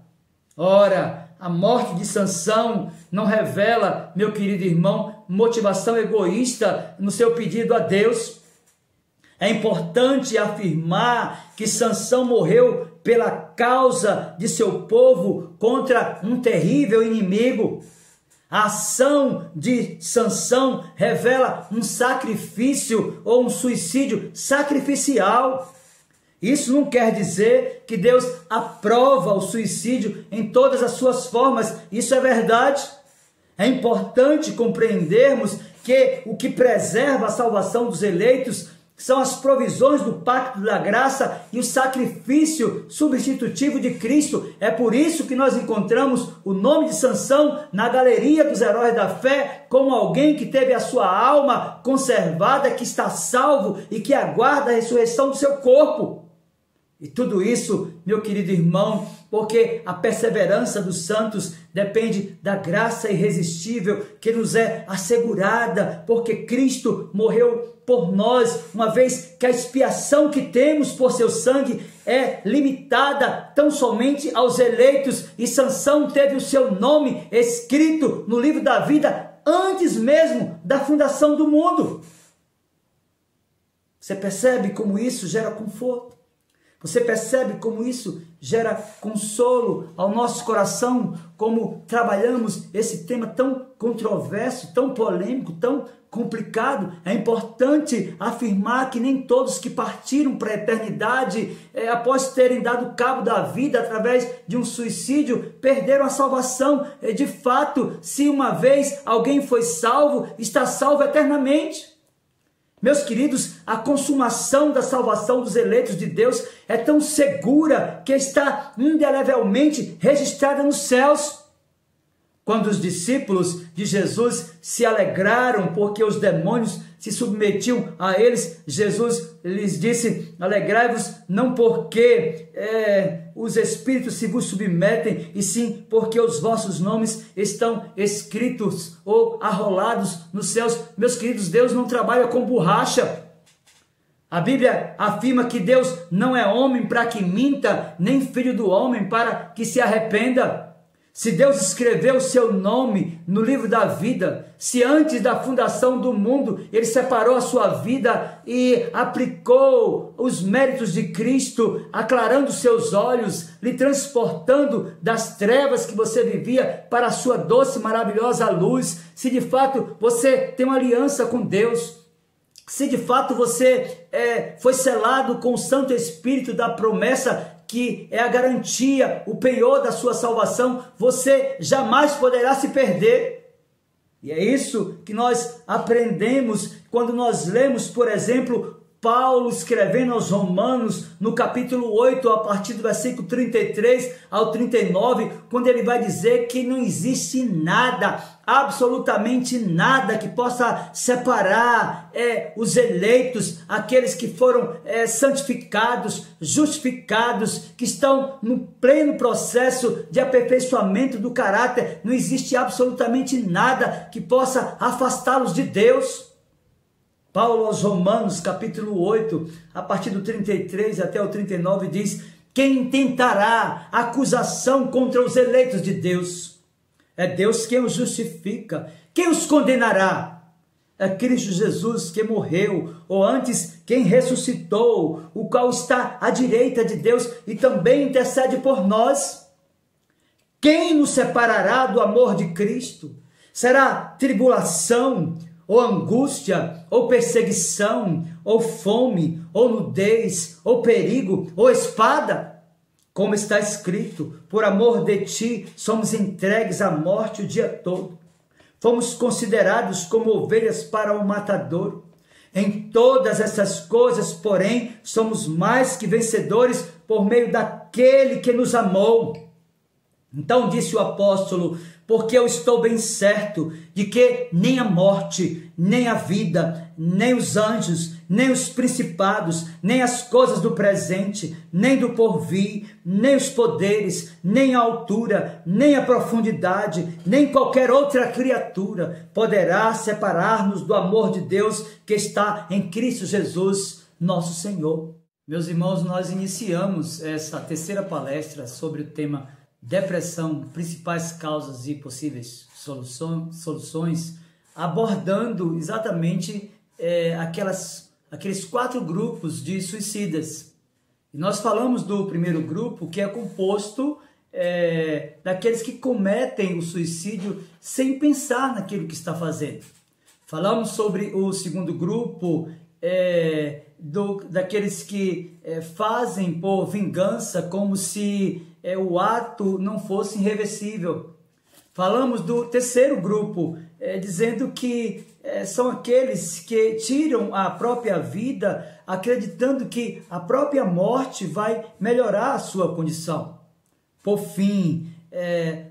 Ora, a morte de Sansão não revela, meu querido irmão, motivação egoísta no seu pedido a Deus. É importante afirmar que Sansão morreu pela causa de seu povo contra um terrível inimigo. A ação de Sansão revela um sacrifício ou um suicídio sacrificial. Isso não quer dizer que Deus aprova o suicídio em todas as suas formas. Isso é verdade. É importante compreendermos que o que preserva a salvação dos eleitos são as provisões do pacto da graça e o sacrifício substitutivo de Cristo. É por isso que nós encontramos o nome de Sansão na galeria dos heróis da fé, como alguém que teve a sua alma conservada, que está salvo e que aguarda a ressurreição do seu corpo. E tudo isso, meu querido irmão, porque a perseverança dos santos depende da graça irresistível que nos é assegurada, porque Cristo morreu por nós, uma vez que a expiação que temos por seu sangue é limitada tão somente aos eleitos, e Sansão teve o seu nome escrito no livro da vida antes mesmo da fundação do mundo. Você percebe como isso gera conforto? Você percebe como isso gera consolo ao nosso coração, como trabalhamos esse tema tão controverso, tão polêmico, tão complicado? É importante afirmar que nem todos que partiram para a eternidade, após terem dado cabo da vida através de um suicídio, perderam a salvação. De fato, se uma vez alguém foi salvo, está salvo eternamente. Meus queridos, a consumação da salvação dos eleitos de Deus é tão segura que está indelevelmente registrada nos céus. Quando os discípulos de Jesus se alegraram porque os demônios se submetiam a eles, Jesus lhes disse: alegrai-vos não porque os espíritos se vos submetem, e sim porque os vossos nomes estão escritos ou arrolados nos céus. Meus queridos, Deus não trabalha com borracha. A Bíblia afirma que Deus não é homem para que minta, nem filho do homem para que se arrependa. Se Deus escreveu o seu nome no livro da vida, se antes da fundação do mundo Ele separou a sua vida e aplicou os méritos de Cristo, aclarando seus olhos, lhe transportando das trevas que você vivia para a sua doce e maravilhosa luz, se de fato você tem uma aliança com Deus, se de fato você foi selado com o Santo Espírito da promessa, que é a garantia, o penhor da sua salvação, você jamais poderá se perder. E é isso que nós aprendemos quando nós lemos, por exemplo, Paulo escrevendo aos Romanos, no capítulo 8, a partir do versículo 33 ao 39, quando ele vai dizer que não existe nada, absolutamente nada, que possa separar os eleitos, aqueles que foram santificados, justificados, que estão no pleno processo de aperfeiçoamento do caráter. Não existe absolutamente nada que possa afastá-los de Deus. Paulo aos Romanos, capítulo 8, a partir do 33 até o 39, diz: quem intentará acusação contra os eleitos de Deus? É Deus quem os justifica. Quem os condenará? É Cristo Jesus que morreu, ou antes, quem ressuscitou, o qual está à direita de Deus e também intercede por nós. Quem nos separará do amor de Cristo? Será tribulação, ou angústia, ou perseguição, ou fome, ou nudez, ou perigo, ou espada? Como está escrito: por amor de ti somos entregues à morte o dia todo. Fomos considerados como ovelhas para o matadouro. Em todas essas coisas, porém, somos mais que vencedores por meio daquele que nos amou. Então disse o apóstolo: porque eu estou bem certo de que nem a morte, nem a vida, nem os anjos, nem os principados, nem as coisas do presente, nem do porvir, nem os poderes, nem a altura, nem a profundidade, nem qualquer outra criatura poderá separar-nos do amor de Deus que está em Cristo Jesus, nosso Senhor. Meus irmãos, nós iniciamos essa terceira palestra sobre o tema depressão, principais causas e possíveis soluções, abordando exatamente aqueles 4 grupos de suicidas. E nós falamos do primeiro grupo, que é composto daqueles que cometem o suicídio sem pensar naquilo que está fazendo. Falamos sobre o segundo grupo, daqueles que fazem por vingança como se o ato não fosse irreversível. Falamos do terceiro grupo, dizendo que são aqueles que tiram a própria vida acreditando que a própria morte vai melhorar a sua condição. Por fim,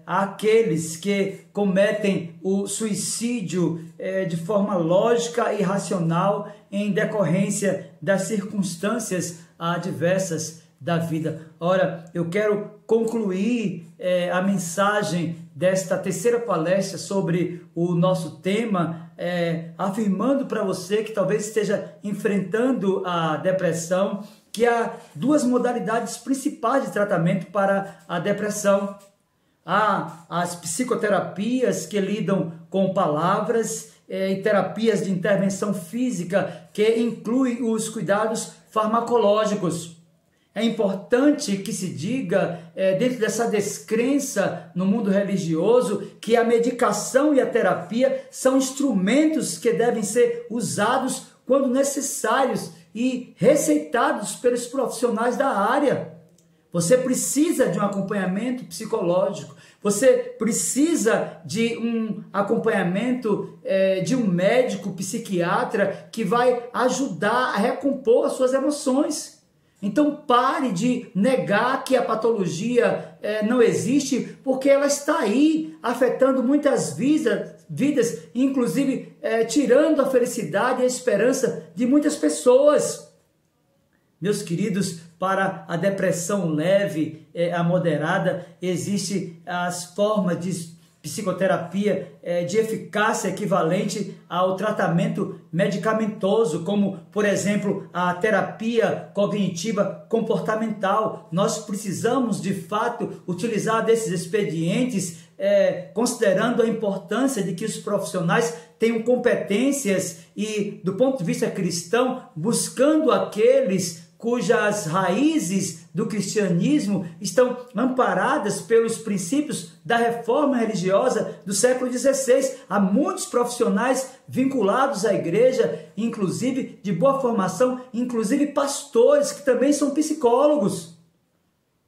há aqueles que cometem o suicídio de forma lógica e racional em decorrência das circunstâncias adversas da vida. Ora, eu quero concluir a mensagem desta terceira palestra sobre o nosso tema, afirmando para você que talvez esteja enfrentando a depressão, que há duas modalidades principais de tratamento para a depressão. Há as psicoterapias que lidam com palavras e terapias de intervenção física que incluem os cuidados farmacológicos. É importante que se diga, dentro dessa descrença no mundo religioso, que a medicação e a terapia são instrumentos que devem ser usados quando necessários e receitados pelos profissionais da área. Você precisa de um acompanhamento psicológico, você precisa de um acompanhamento de um médico psiquiatra que vai ajudar a recompor as suas emoções. Então pare de negar que a patologia não existe, porque ela está aí afetando muitas vidas, inclusive tirando a felicidade e a esperança de muitas pessoas. Meus queridos, para a depressão leve, a moderada, existem as formas de psicoterapia de eficácia equivalente ao tratamento medicamentoso, como, por exemplo, a terapia cognitiva comportamental. Nós precisamos, de fato, utilizar desses expedientes, considerando a importância de que os profissionais tenham competências e, do ponto de vista cristão, buscando aqueles cujas raízes do cristianismo estão amparadas pelos princípios da reforma religiosa do século XVI. Há muitos profissionais vinculados à igreja, inclusive de boa formação, inclusive pastores que também são psicólogos.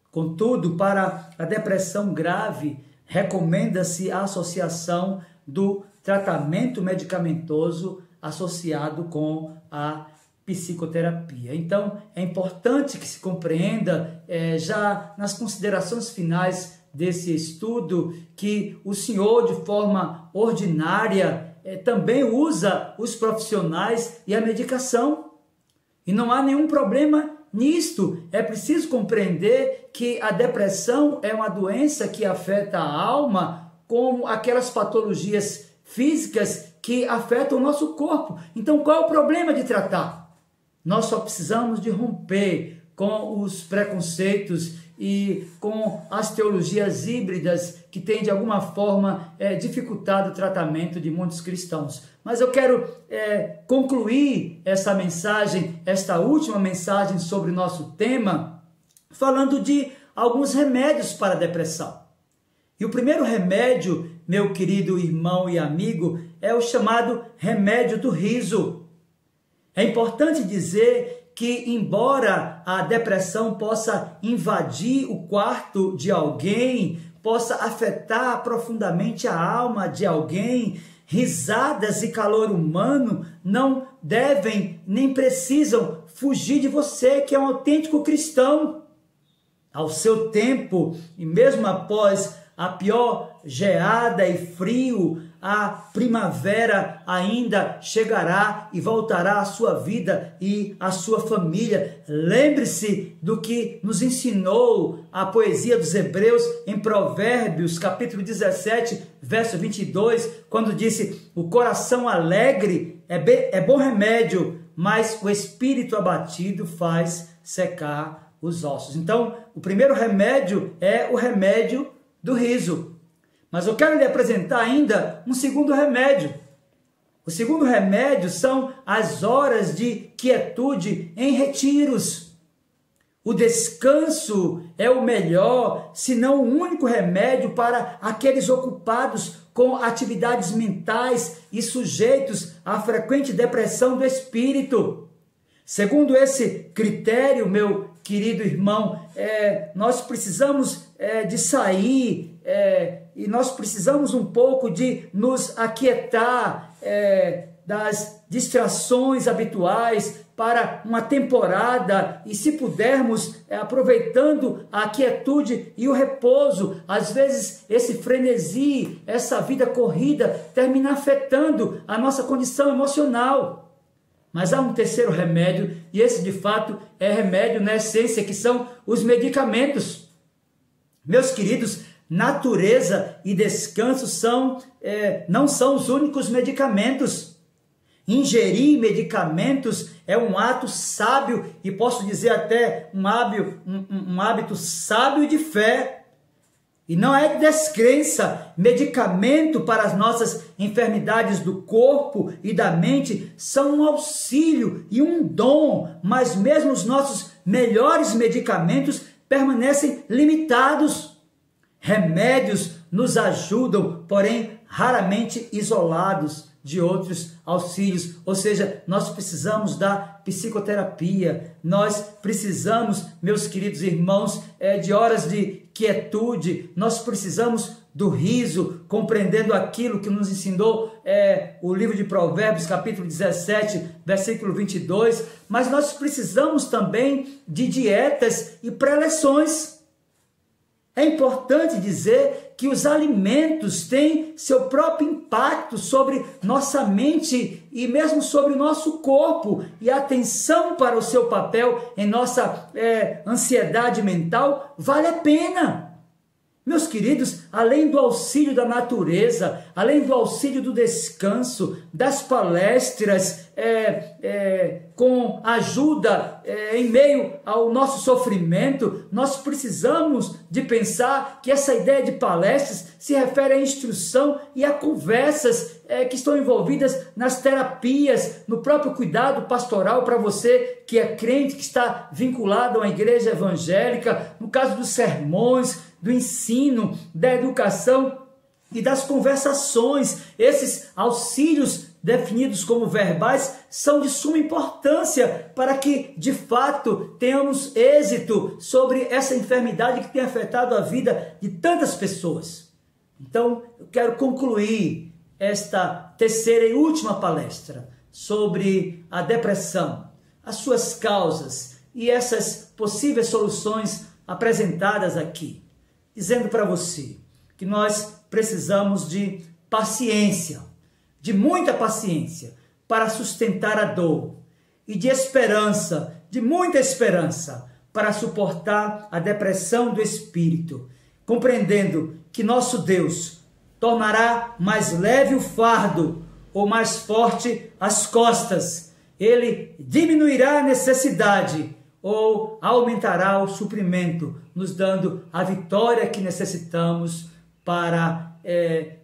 Contudo, para a depressão grave, recomenda-se a associação do tratamento medicamentoso associado com a psicoterapia. Então, é importante que se compreenda, já nas considerações finais desse estudo, que o Senhor, de forma ordinária, também usa os profissionais e a medicação. E não há nenhum problema nisto. É preciso compreender que a depressão é uma doença que afeta a alma, como aquelas patologias físicas que afetam o nosso corpo. Então, qual é o problema de tratar? Nós só precisamos de romper com os preconceitos e com as teologias híbridas que têm, de alguma forma, dificultado o tratamento de muitos cristãos. Mas eu quero concluir essa mensagem, esta última mensagem sobre o nosso tema, falando de alguns remédios para a depressão. E o primeiro remédio, meu querido irmão e amigo, é o chamado remédio do riso. É importante dizer que, embora a depressão possa invadir o quarto de alguém, possa afetar profundamente a alma de alguém, risadas e calor humano não devem nem precisam fugir de você, que é um autêntico cristão. Ao seu tempo, e mesmo após a pior geada e frio, a primavera ainda chegará e voltará à sua vida e à sua família. Lembre-se do que nos ensinou a poesia dos Hebreus em Provérbios, capítulo 17, verso 22, quando disse: o coração alegre é bom remédio, mas o espírito abatido faz secar os ossos. Então, o primeiro remédio é o remédio do riso. Mas eu quero lhe apresentar ainda um segundo remédio. O segundo remédio são as horas de quietude em retiros. O descanso é o melhor, se não o único remédio para aqueles ocupados com atividades mentais e sujeitos à frequente depressão do espírito. Segundo esse critério, meu querido irmão, nós precisamos de sair e nós precisamos um pouco de nos aquietar das distrações habituais para uma temporada e, se pudermos, aproveitando a quietude e o repouso. Às vezes esse frenesi, essa vida corrida termina afetando a nossa condição emocional. Mas há um terceiro remédio, e esse de fato é remédio na essência, que são os medicamentos. Meus queridos, natureza e descanso não são os únicos medicamentos. Ingerir medicamentos é um ato sábio e posso dizer até um hábito sábio de fé. E não é descrença. Medicamento para as nossas enfermidades do corpo e da mente são um auxílio e um dom, mas mesmo os nossos melhores medicamentos permanecem limitados. Remédios nos ajudam, porém raramente isolados de outros auxílios, ou seja, nós precisamos da psicoterapia, nós precisamos, meus queridos irmãos, de horas de quietude, nós precisamos do riso, compreendendo aquilo que nos ensinou o livro de Provérbios, capítulo 17, versículo 22, mas nós precisamos também de dietas e preleções. É importante dizer que os alimentos têm seu próprio impacto sobre nossa mente e mesmo sobre o nosso corpo, e a atenção para o seu papel em nossa ansiedade mental vale a pena. Meus queridos, além do auxílio da natureza, além do auxílio do descanso, das palestras, com ajuda em meio ao nosso sofrimento, nós precisamos de pensar que essa ideia de palestras se refere à instrução e a conversas que estão envolvidas nas terapias, no próprio cuidado pastoral para você que é crente, que está vinculado a uma igreja evangélica, no caso dos sermões, do ensino, da educação e das conversações. Esses auxílios definidos como verbais são de suma importância para que, de fato, tenhamos êxito sobre essa enfermidade que tem afetado a vida de tantas pessoas. Então, eu quero concluir esta terceira e última palestra sobre a depressão, as suas causas e essas possíveis soluções apresentadas aqui, dizendo para você que nós precisamos de paciência, de muita paciência para sustentar a dor e de esperança, de muita esperança para suportar a depressão do espírito, compreendendo que nosso Deus tornará mais leve o fardo ou mais forte as costas. Ele diminuirá a necessidade ou aumentará o suprimento, nos dando a vitória que necessitamos para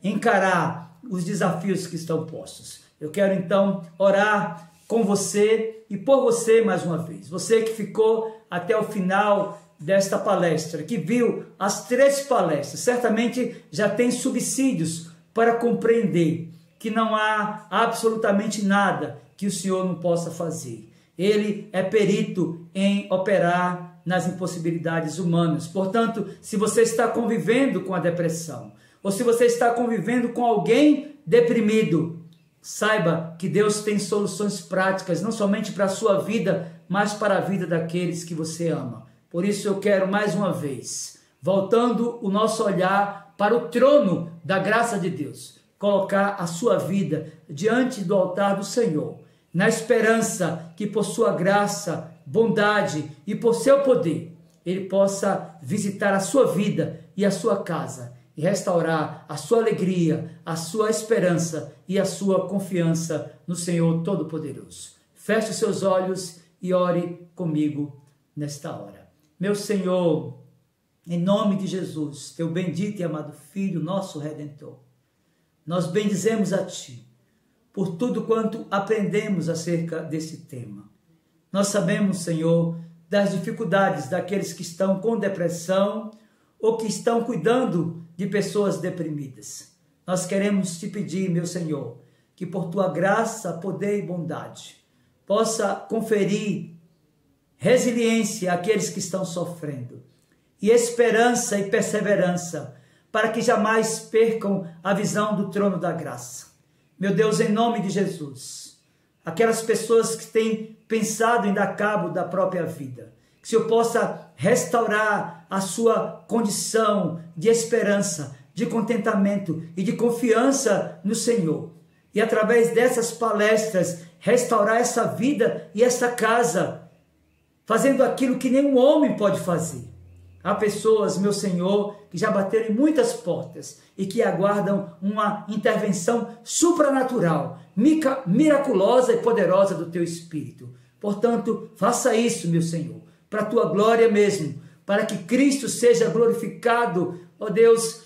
encarar os desafios que estão postos. Eu quero então orar com você e por você mais uma vez. Você que ficou até o final desta palestra, que viu as 3 palestras, certamente já tem subsídios para compreender que não há absolutamente nada que o Senhor não possa fazer. Ele é perito em operar nas impossibilidades humanas. Portanto, se você está convivendo com a depressão, ou se você está convivendo com alguém deprimido, saiba que Deus tem soluções práticas, não somente para a sua vida, mas para a vida daqueles que você ama. Por isso eu quero mais uma vez, voltando o nosso olhar para o trono da graça de Deus, colocar a sua vida diante do altar do Senhor, na esperança que por sua graça, bondade e por seu poder, Ele possa visitar a sua vida e a sua casa e restaurar a sua alegria, a sua esperança e a sua confiança no Senhor Todo-Poderoso. Feche os seus olhos e ore comigo nesta hora. Meu Senhor, em nome de Jesus, teu bendito e amado Filho, nosso Redentor, nós bendizemos a Ti por tudo quanto aprendemos acerca desse tema. Nós sabemos, Senhor, das dificuldades daqueles que estão com depressão ou que estão cuidando de pessoas deprimidas. Nós queremos te pedir, meu Senhor, que por tua graça, poder e bondade possa conferir resiliência àqueles que estão sofrendo e esperança e perseverança para que jamais percam a visão do trono da graça. Meu Deus, em nome de Jesus, aquelas pessoas que têm pensado em dar cabo da própria vida, que o Senhor possa restaurar a sua condição de esperança, de contentamento e de confiança no Senhor. E através dessas palestras, restaurar essa vida e essa casa, fazendo aquilo que nenhum homem pode fazer. Há pessoas, meu Senhor, que já bateram em muitas portas e que aguardam uma intervenção supranatural, miraculosa e poderosa do Teu Espírito. Portanto, faça isso, meu Senhor, para a Tua glória mesmo, para que Cristo seja glorificado, ó Deus,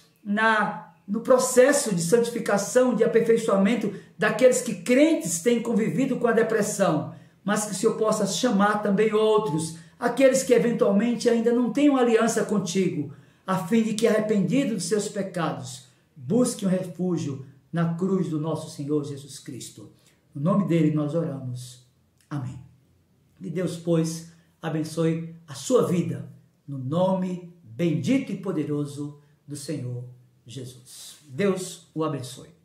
no processo de santificação, de aperfeiçoamento daqueles que crentes têm convivido com a depressão, mas que o Senhor possa chamar também outros, aqueles que eventualmente ainda não têm uma aliança contigo, a fim de que, arrependidos dos seus pecados, busquem um refúgio na cruz do nosso Senhor Jesus Cristo. No nome dele nós oramos. Amém. Que Deus, pois, abençoe a sua vida, no nome bendito e poderoso do Senhor Jesus. Deus o abençoe.